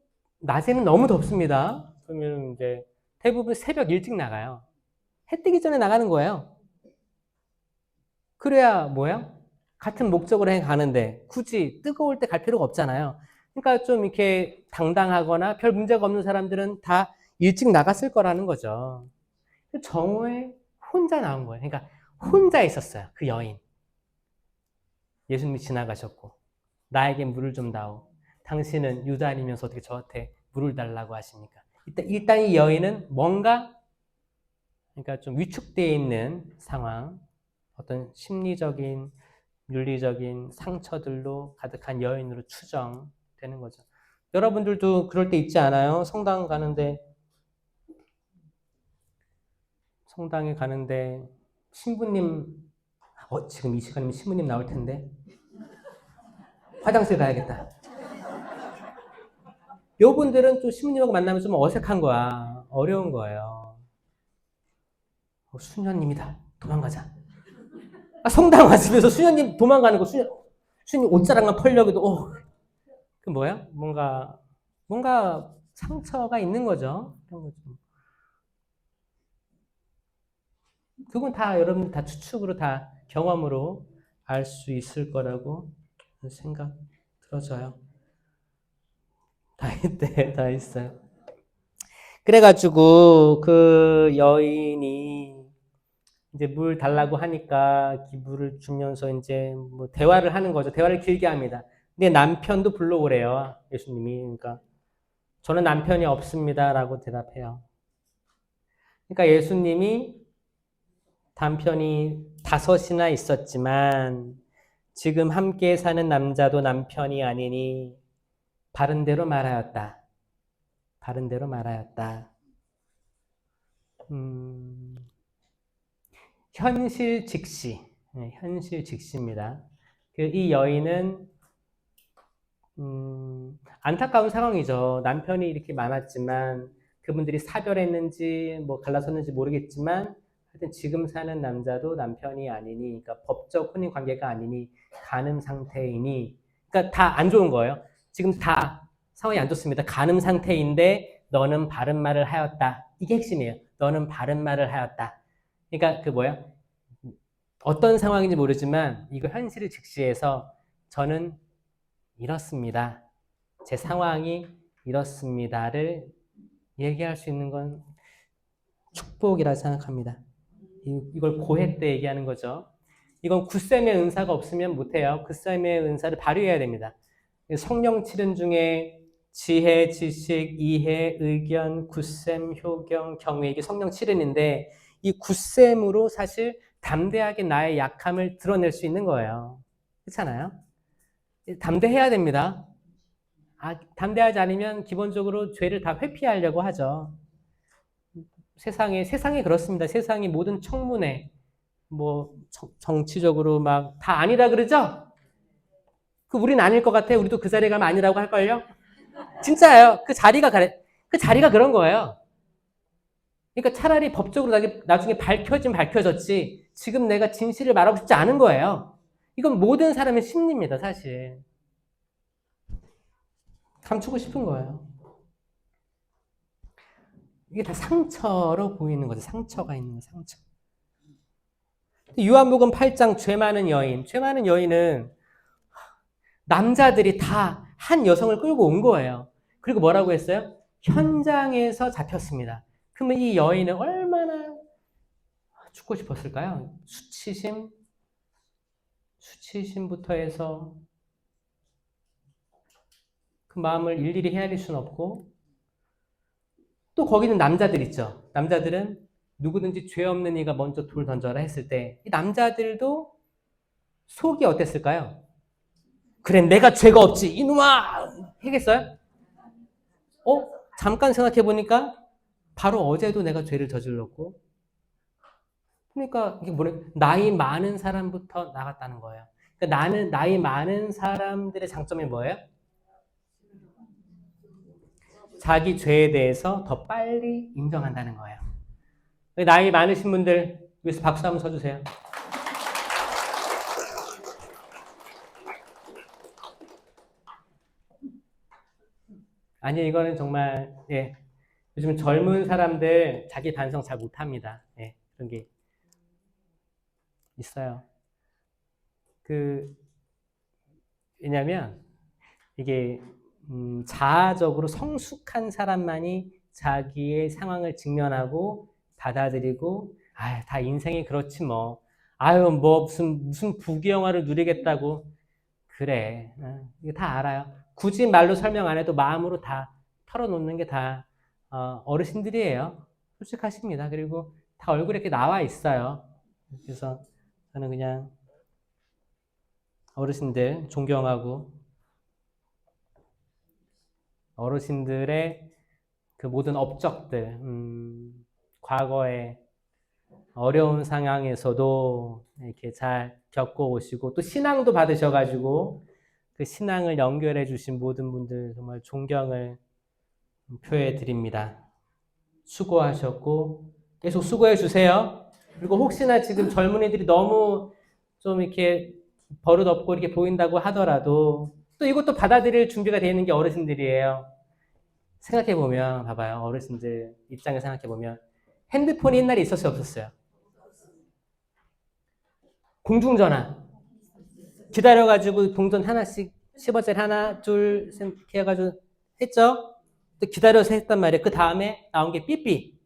낮에는 너무 덥습니다. 그러면 이제 대부분 새벽 일찍 나가요. 해 뜨기 전에 나가는 거예요. 그래야 뭐야? 같은 목적으로 가는데 굳이 뜨거울 때 갈 필요가 없잖아요. 그러니까 좀 이렇게 당당하거나 별 문제가 없는 사람들은 다 일찍 나갔을 거라는 거죠. 정오에 혼자 나온 거예요. 그러니까 혼자 있었어요. 그 여인. 예수님이 지나가셨고 나에게 물을 좀 다오. 당신은 유다인이면서 어떻게 저한테 물을 달라고 하십니까? 일단 이 여인은 뭔가 그러니까 좀 위축되어 있는 상황, 어떤 심리적인, 윤리적인 상처들로 가득한 여인으로 추정되는 거죠. 여러분들도 그럴 때 있지 않아요? 성당에 가는데 신부님, 지금 이 시간이면 신부님 나올 텐데 화장실 가야겠다. 요분들은 또 신부님하고 만나면 좀 어색한 거야. 어려운 거예요. 수녀님이다. 도망가자. 성당 왔으면서 수녀님 도망가는 거, 수녀님 옷자락만 펄려도, 그 뭐야? 뭔가 상처가 있는 거죠. 그런 거죠. 그건 다 여러분 다 추측으로 다 경험으로 알 수 있을 거라고 생각 들어져요. 다 있어요. 그래가지고 그 여인이 이제 물 달라고 하니까 물을 주면서 이제 뭐 대화를 하는 거죠. 대화를 길게 합니다. 근데 남편도 불러오래요. 예수님이. 그러니까 저는 남편이 없습니다라고 대답해요. 그러니까 예수님이 남편이 5이나 있었지만 지금 함께 사는 남자도 남편이 아니니 바른 대로 말하였다. 바른 대로 말하였다. 현실 직시. 현실 직시입니다. 이 여인은 안타까운 상황이죠. 남편이 이렇게 많았지만 그분들이 사별했는지 뭐 갈라섰는지 모르겠지만 하여튼 지금 사는 남자도 남편이 아니니, 그러니까 법적 혼인 관계가 아니니 간음 상태이니, 그러니까 다 안 좋은 거예요. 지금 다 상황이 안 좋습니다. 간음 상태인데 너는 바른 말을 하였다. 이게 핵심이에요. 너는 바른 말을 하였다. 그러니까 그 뭐야? 어떤 상황인지 모르지만 이거 현실을 직시해서 저는 이렇습니다. 제 상황이 이렇습니다를 얘기할 수 있는 건 축복이라 생각합니다. 이걸 고해 때 얘기하는 거죠. 이건 굳셈의 은사가 없으면 못해요. 굳셈의 은사를 발휘해야 됩니다. 성령 칠은 중에 지혜, 지식, 이해, 의견, 굳셈, 효경, 경외, 이게 성령 칠은인데 이 굳셈으로 사실 담대하게 나의 약함을 드러낼 수 있는 거예요. 그렇잖아요? 담대해야 됩니다. 담대하지 않으면 기본적으로 죄를 다 회피하려고 하죠. 세상이 그렇습니다. 세상이 모든 청문회, 뭐, 정치적으로 막 다 아니라 그러죠? 우린 아닐 것 같아. 우리도 그 자리에 가면 아니라고 할걸요? 진짜예요. 그 자리가 그런 거예요. 그러니까 차라리 법적으로 나중에 밝혀졌지. 지금 내가 진실을 말하고 싶지 않은 거예요. 이건 모든 사람의 심리입니다, 사실. 감추고 싶은 거예요. 이게 다 상처로 보이는 거죠. 상처가 있는 상처. 요한복음 8장 죄 많은 여인. 죄 많은 여인은 남자들이 다 한 여성을 끌고 온 거예요. 그리고 뭐라고 했어요? 현장에서 잡혔습니다. 그러면 이 여인은 얼마나 죽고 싶었을까요? 수치심부터 해서 그 마음을 일일이 헤아릴 수는 없고, 또 거기는 남자들 있죠. 남자들은 누구든지 죄 없는 이가 먼저 돌 던져라 했을 때 이 남자들도 속이 어땠을까요? 그래, 내가 죄가 없지 이놈아 하겠어요? 잠깐 생각해보니까 바로 어제도 내가 죄를 저질렀고, 그러니까 이게 뭐래? 나이 많은 사람부터 나갔다는 거예요. 그러니까 나이 많은 사람들의 장점이 뭐예요? 자기 죄에 대해서 더 빨리 인정한다는 거예요. 나이 많으신 분들 위해서 박수 한번 쳐주세요. 아니, 이거는 정말, 예. 요즘 젊은 사람들 자기 반성 잘 못합니다. 예, 그런 게 있어요. 왜냐면, 이게, 자아적으로 성숙한 사람만이 자기의 상황을 직면하고 받아들이고, 다 인생이 그렇지 뭐. 뭐 무슨 부귀영화를 누리겠다고. 그래. 이거 다 알아요. 굳이 말로 설명 안 해도 마음으로 다 털어놓는 게 다 어르신들이에요. 솔직하십니다. 그리고 다 얼굴에 이렇게 나와 있어요. 그래서 저는 그냥 어르신들 존경하고 어르신들의 그 모든 업적들, 과거에 어려운 상황에서도 이렇게 잘 겪어오시고 또 신앙도 받으셔가지고 그 신앙을 연결해 주신 모든 분들 정말 존경을 표해 드립니다. 수고하셨고 계속 수고해 주세요. 그리고 혹시나 지금 젊은이들이 너무 좀 이렇게 버릇없고 이렇게 보인다고 하더라도 또 이것도 받아들일 준비가 되어 있는 게 어르신들이에요. 생각해보면 봐봐요. 어르신들 입장에 생각해보면 핸드폰이 옛날에 있었어요? 없었어요? 공중전화 기다려가지고 동전 하나씩 10원짜리 하나 둘 셋 이렇게 해가지고 했죠? 또 기다려서 했단 말이에요. 그 다음에 나온 게 삐삐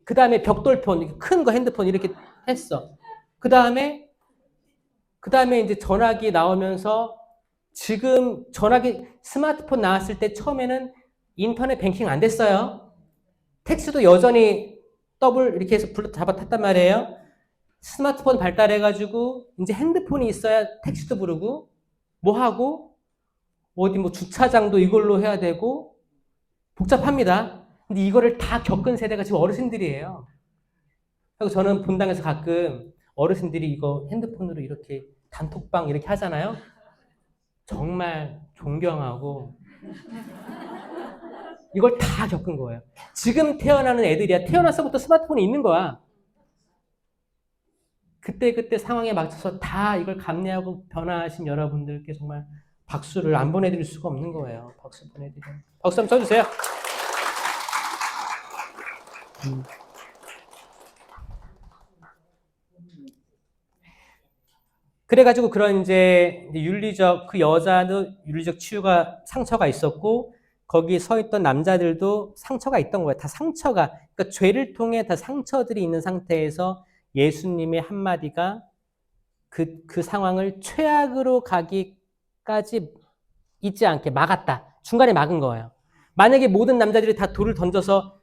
그 다음에 벽돌폰 큰 거 핸드폰 이렇게 했어. 그 다음에 이제 전화기 나오면서 지금 전화기 스마트폰 나왔을 때 처음에는 인터넷 뱅킹 안 됐어요. 택시도 여전히 더블 이렇게 해서 불러 잡아탔단 말이에요. 스마트폰 발달해가지고 이제 핸드폰이 있어야 택시도 부르고 뭐 하고 어디 뭐 주차장도 이걸로 해야 되고 복잡합니다. 근데 이거를 다 겪은 세대가 지금 어르신들이에요. 그래서 저는 본당에서 가끔 어르신들이 이거 핸드폰으로 이렇게 단톡방 이렇게 하잖아요. 정말 존경하고 이걸 다 겪은 거예요. 지금 태어나는 애들이야. 태어나서부터 스마트폰이 있는 거야. 그때 상황에 맞춰서 다 이걸 감내하고 변화하신 여러분들께 정말 박수를 안 보내드릴 수가 없는 거예요. 박수 보내드려요. 박수 한번 쳐주세요. 그래가지고 그런 이제 윤리적, 그 여자도 윤리적 치유가 상처가 있었고, 거기 서 있던 남자들도 상처가 있던 거예요. 다 상처가, 그러니까 죄를 통해 다 상처들이 있는 상태에서 예수님의 한마디가 그 상황을 최악으로 가기까지 있지 않게 막았다. 중간에 막은 거예요. 만약에 모든 남자들이 다 돌을 던져서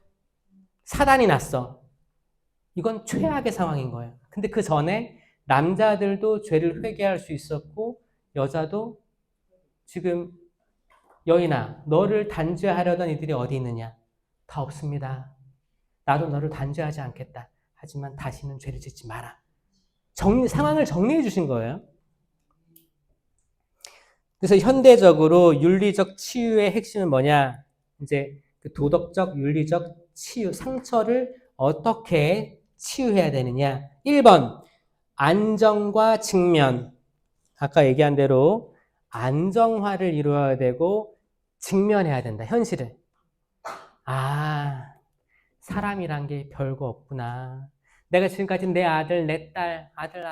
사단이 났어. 이건 최악의 상황인 거예요. 근데 그 전에 남자들도 죄를 회개할 수 있었고 여자도 지금 여인아 너를 단죄하려던 이들이 어디 있느냐? 다 없습니다. 나도 너를 단죄하지 않겠다. 하지만 다시는 죄를 짓지 마라. 상황을 정리해 주신 거예요. 그래서 현대적으로 윤리적 치유의 핵심은 뭐냐? 이제 그 도덕적, 윤리적 치유, 상처를 어떻게 치유해야 되느냐? 1번, 안정과 직면. 아까 얘기한 대로 안정화를 이루어야 되고 직면해야 된다. 현실을. 아, 사람이란 게 별거 없구나. 내가 지금까지 내 아들, 내 딸, 아들,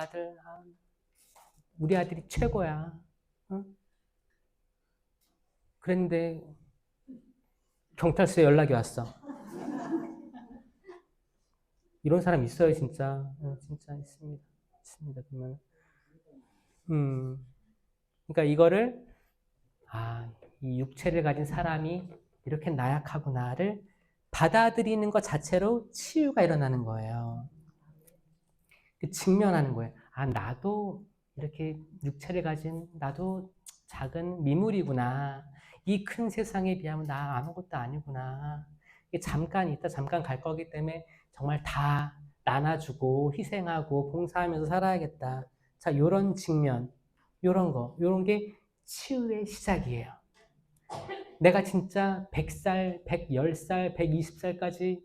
우리 아들이 최고야. 응? 그런데 경찰서에 연락이 왔어. 이런 사람 있어요, 진짜. 진짜 있습니다. 있습니다, 그러면. 그러니까 이거를 이 육체를 가진 사람이 이렇게 나약하구나를 받아들이는 것 자체로 치유가 일어나는 거예요. 직면하는 거예요. 나도 이렇게 육체를 가진 나도 작은 미물이구나. 이 큰 세상에 비하면 나 아무것도 아니구나. 잠깐 있다 잠깐 갈 거기 때문에 정말 다 나눠주고 희생하고 봉사하면서 살아야겠다. 자, 요런 직면, 요런 게 치유의 시작이에요. 내가 진짜 100살, 110살, 120살까지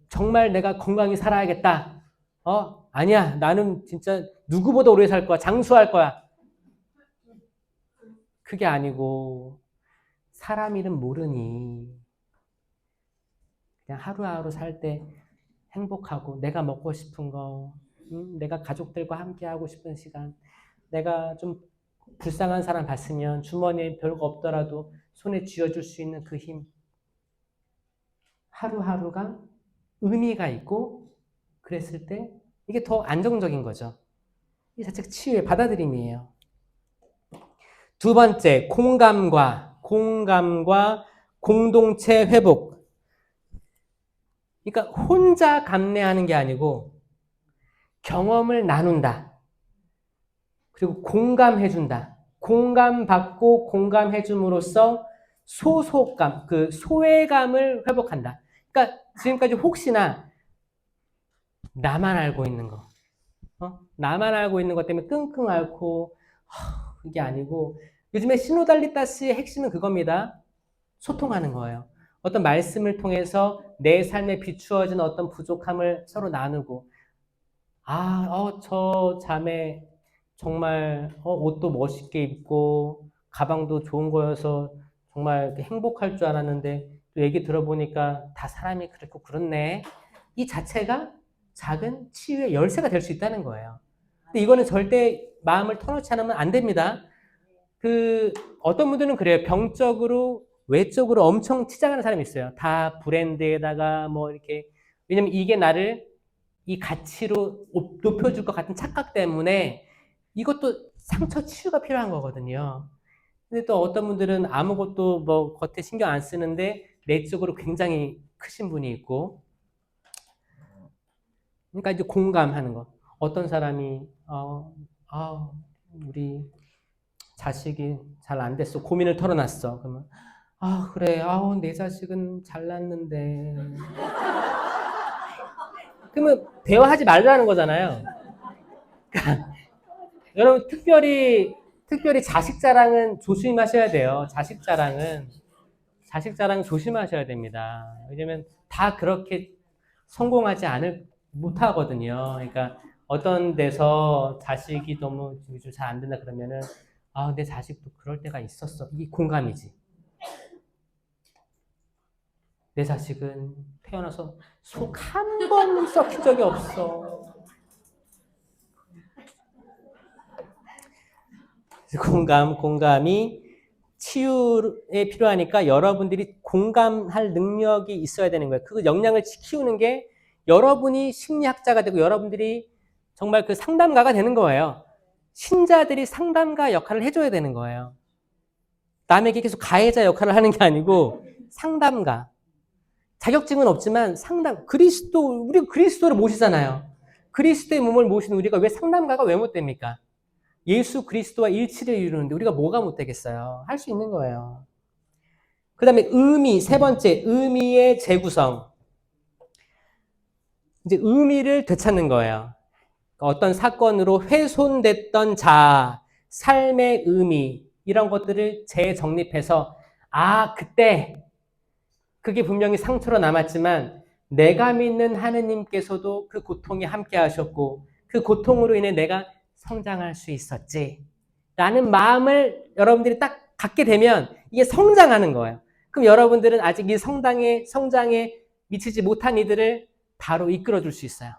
정말 내가 건강히 살아야겠다. 아니야. 나는 진짜 누구보다 오래 살 거야. 장수할 거야. 그게 아니고 사람 이름 모르니 그냥 하루하루 살 때 행복하고 내가 먹고 싶은 거, 내가 가족들과 함께 하고 싶은 시간, 내가 좀 불쌍한 사람 봤으면 주머니에 별거 없더라도 손에 쥐어줄 수 있는 그 힘. 하루하루가 의미가 있고 그랬을 때 이게 더 안정적인 거죠. 이 자체가 치유의 받아들임이에요. 두 번째, 공감과 공동체 회복. 그러니까 혼자 감내하는 게 아니고 경험을 나눈다. 그리고 공감해준다. 공감받고 공감해줌으로써 소속감, 그 소외감을 회복한다. 그러니까 지금까지 혹시나 나만 알고 있는 거, 나만 알고 있는 것 때문에 끙끙 앓고 이게 아니고 요즘에 시노달리타스의 핵심은 그겁니다. 소통하는 거예요. 어떤 말씀을 통해서 내 삶에 비추어진 어떤 부족함을 서로 나누고 저 자매 정말 옷도 멋있게 입고 가방도 좋은 거여서 정말 행복할 줄 알았는데 또 얘기 들어보니까 다 사람이 그렇고 그렇네. 이 자체가 작은 치유의 열쇠가 될 수 있다는 거예요. 근데 이거는 절대 마음을 터놓지 않으면 안 됩니다. 어떤 분들은 그래요. 병적으로 외적으로 엄청 치장하는 사람이 있어요. 다 브랜드에다가 뭐 이렇게. 왜냐면 이게 나를 이 가치로 높여줄 것 같은 착각 때문에 이것도 상처 치유가 필요한 거거든요. 근데 또 어떤 분들은 아무것도 뭐 겉에 신경 안 쓰는데 내적으로 굉장히 크신 분이 있고, 그러니까 이제 공감하는 거. 어떤 사람이 우리 자식이 잘 안 됐어. 고민을 털어놨어. 그러면 그래. 내 자식은 잘났는데. 그러면 대화하지 말라는 거잖아요. 그러니까 여러분 특별히 자식 자랑은 조심하셔야 돼요. 자식 자랑 조심하셔야 됩니다. 왜냐면 다 그렇게 성공하지 못 하거든요. 그러니까 어떤 데서 자식이 너무 요즘 잘 안 된다 그러면은 내 자식도 그럴 때가 있었어. 이게 공감이지. 내 자식은 태어나서 속 한 번 썩힌 적이 없어. 공감이 치유에 필요하니까 여러분들이 공감할 능력이 있어야 되는 거예요. 그 역량을 키우는 게 여러분이 심리학자가 되고 여러분들이 정말 그 상담가가 되는 거예요. 신자들이 상담가 역할을 해줘야 되는 거예요. 남에게 계속 가해자 역할을 하는 게 아니고 상담가. 자격증은 없지만 우리가 그리스도를 모시잖아요. 그리스도의 몸을 모시는 우리가 왜 상담가가 왜 못 됩니까? 예수 그리스도와 일치를 이루는데 우리가 뭐가 못 되겠어요? 할 수 있는 거예요. 그 다음에 세 번째, 의미의 재구성. 이제 의미를 되찾는 거예요. 어떤 사건으로 훼손됐던 삶의 의미, 이런 것들을 재정립해서, 그때, 그게 분명히 상처로 남았지만, 내가 믿는 하느님께서도 그 고통에 함께 하셨고, 그 고통으로 인해 내가 성장할 수 있었지. 라는 마음을 여러분들이 딱 갖게 되면, 이게 성장하는 거예요. 그럼 여러분들은 아직 이 성장에 미치지 못한 이들을 바로 이끌어 줄 수 있어요.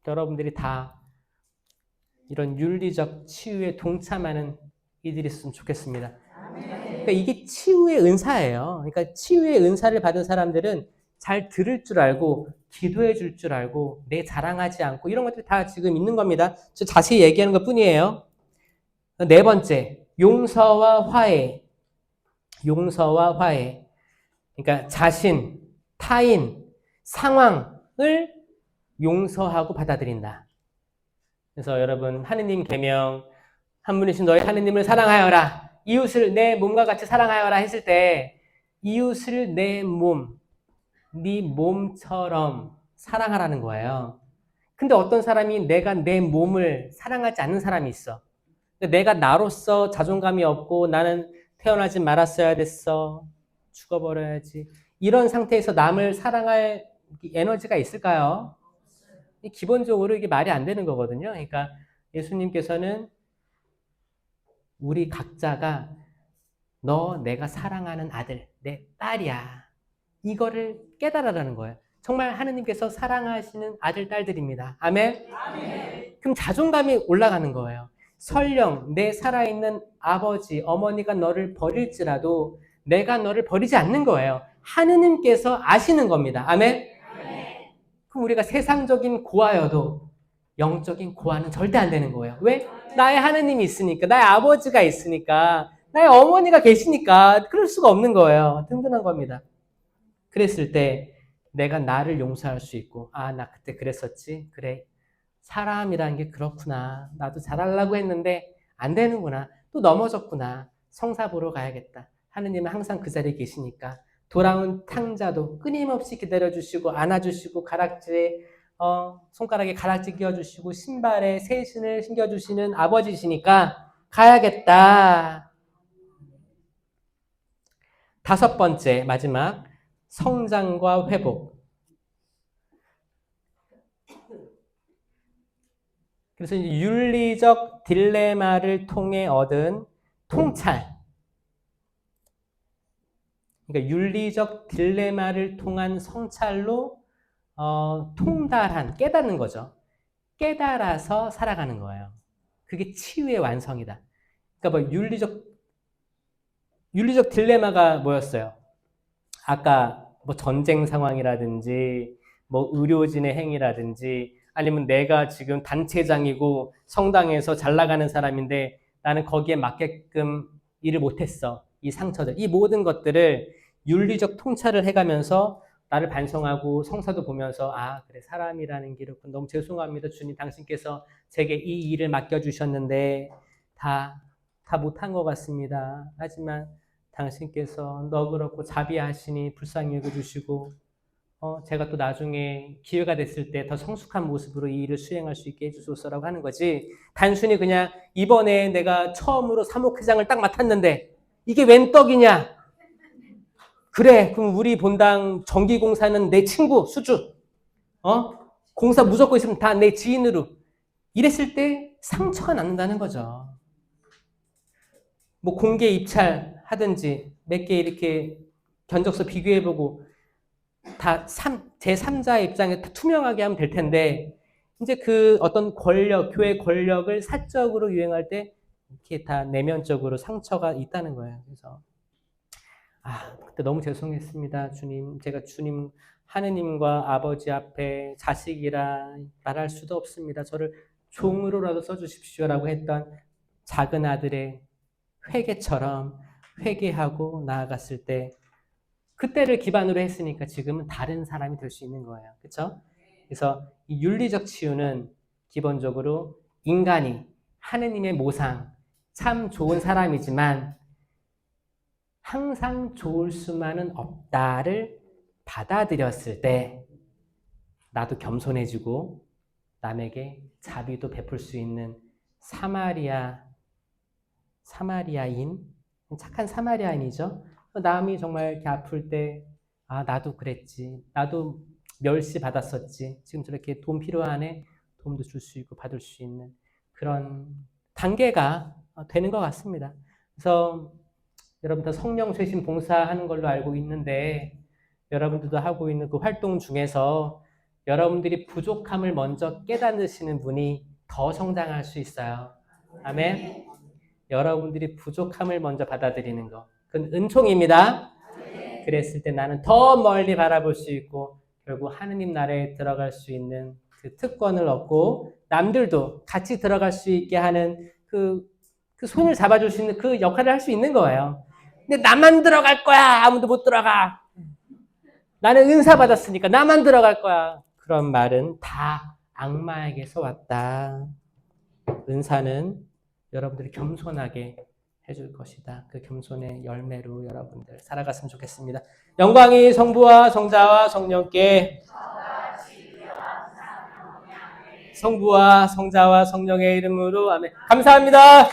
여러분들이 다 이런 윤리적 치유에 동참하는 이들이 있으면 좋겠습니다. 그러니까 이게 치유의 은사예요. 그러니까 치유의 은사를 받은 사람들은 잘 들을 줄 알고 기도해 줄 줄 알고 내 자랑하지 않고 이런 것들이 다 지금 있는 겁니다. 저 자세히 얘기하는 것 뿐이에요. 네 번째, 용서와 화해. 용서와 화해. 그러니까 자신, 타인, 상황을 용서하고 받아들인다. 그래서 여러분 하느님 계명 한 분이신 너희 하느님을 사랑하여라. 이웃을 내 몸과 같이 사랑하여라 했을 때 이웃을 내 몸, 네 몸처럼 사랑하라는 거예요. 근데 어떤 사람이 내가 내 몸을 사랑하지 않는 사람이 있어. 내가 나로서 자존감이 없고 나는 태어나지 말았어야 됐어. 죽어버려야지. 이런 상태에서 남을 사랑할 에너지가 있을까요? 기본적으로 이게 말이 안 되는 거거든요. 그러니까 예수님께서는 우리 각자가 내가 사랑하는 아들, 내 딸이야. 이거를 깨달으라는 거예요. 정말 하느님께서 사랑하시는 아들, 딸들입니다. 아멘? 아멘. 그럼 자존감이 올라가는 거예요. 설령 내 살아있는 아버지, 어머니가 너를 버릴지라도 내가 너를 버리지 않는 거예요. 하느님께서 아시는 겁니다. 아멘? 아멘. 그럼 우리가 세상적인 고아여도 영적인 고아는 절대 안 되는 거예요. 왜? 나의 하느님이 있으니까, 나의 아버지가 있으니까, 나의 어머니가 계시니까 그럴 수가 없는 거예요. 든든한 겁니다. 그랬을 때 내가 나를 용서할 수 있고, 나 그때 그랬었지. 그래, 사람이라는 게 그렇구나. 나도 잘하려고 했는데 안 되는구나. 또 넘어졌구나. 성사 보러 가야겠다. 하느님은 항상 그 자리에 계시니까 돌아온 탕자도 끊임없이 기다려주시고 안아주시고 가락지에 손가락에 가락지 끼워주시고 신발에 새신을 신겨주시는 아버지시니까 가야겠다. 다섯 번째, 마지막, 성장과 회복. 그래서 이제 윤리적 딜레마를 통해 얻은 통찰. 그러니까 윤리적 딜레마를 통한 성찰로 통달한, 깨닫는 거죠. 깨달아서 살아가는 거예요. 그게 치유의 완성이다. 그러니까 윤리적 딜레마가 뭐였어요? 아까 뭐 전쟁 상황이라든지 뭐 의료진의 행위라든지 아니면 내가 지금 단체장이고 성당에서 잘 나가는 사람인데 나는 거기에 맞게끔 일을 못했어. 이 상처들, 이 모든 것들을 윤리적 통찰을 해가면서 나를 반성하고 성사도 보면서 아 그래 사람이라는 게 이렇군. 너무 죄송합니다. 주님 당신께서 제게 이 일을 맡겨주셨는데 다 못한 것 같습니다. 하지만 당신께서 너그럽고 자비하시니 불쌍히 여겨주시고 제가 또 나중에 기회가 됐을 때 더 성숙한 모습으로 이 일을 수행할 수 있게 해주소서라고 하는 거지. 단순히 그냥 이번에 내가 처음으로 사목회장을 딱 맡았는데 이게 웬 떡이냐? 그래, 그럼 우리 본당 정기공사는 내 친구 수주. 공사 무조건 있으면 다 내 지인으로. 이랬을 때 상처가 남는다는 거죠. 뭐 공개 입찰 하든지 몇 개 이렇게 견적서 비교해보고 다 제3자의 입장에 다 투명하게 하면 될 텐데 이제 그 어떤 권력, 교회 권력을 사적으로 유행할 때 이렇게 다 내면적으로 상처가 있다는 거예요. 그래서 그때 너무 죄송했습니다. 주님, 제가 주님 하느님과 아버지 앞에 자식이라 말할 수도 없습니다. 저를 종으로라도 써주십시오라고 했던 작은 아들의 회개처럼 회개하고 나아갔을 때 그때를 기반으로 했으니까 지금은 다른 사람이 될 수 있는 거예요. 그렇죠? 그래서 이 윤리적 치유는 기본적으로 인간이 하느님의 모상, 참 좋은 사람이지만 항상 좋을 수만은 없다를 받아들였을 때 나도 겸손해지고 남에게 자비도 베풀 수 있는 사마리아인, 착한 사마리아인이죠. 남이 정말 이렇게 아플 때 나도 그랬지. 나도 멸시 받았었지. 지금 저렇게 돈 필요하네. 도움도 줄 수 있고 받을 수 있는 그런 단계가 되는 것 같습니다. 그래서 여러분들 성령 쇄신 봉사하는 걸로 알고 있는데 여러분들도 하고 있는 그 활동 중에서 여러분들이 부족함을 먼저 깨닫으시는 분이 더 성장할 수 있어요. 아멘. 여러분들이 부족함을 먼저 받아들이는 거. 그건 은총입니다. 그랬을 때 나는 더 멀리 바라볼 수 있고 결국 하느님 나라에 들어갈 수 있는 그 특권을 얻고 남들도 같이 들어갈 수 있게 하는 그 손을 잡아줄 수 있는 그 역할을 할 수 있는 거예요. 근데 나만 들어갈 거야. 아무도 못 들어가. 나는 은사 받았으니까 나만 들어갈 거야. 그런 말은 다 악마에게서 왔다. 은사는 여러분들이 겸손하게 해줄 것이다. 그 겸손의 열매로 여러분들 살아갔으면 좋겠습니다. 영광이 성부와 성자와 성령께 성부와 성자와 성령의 이름으로 아멘. 감사합니다.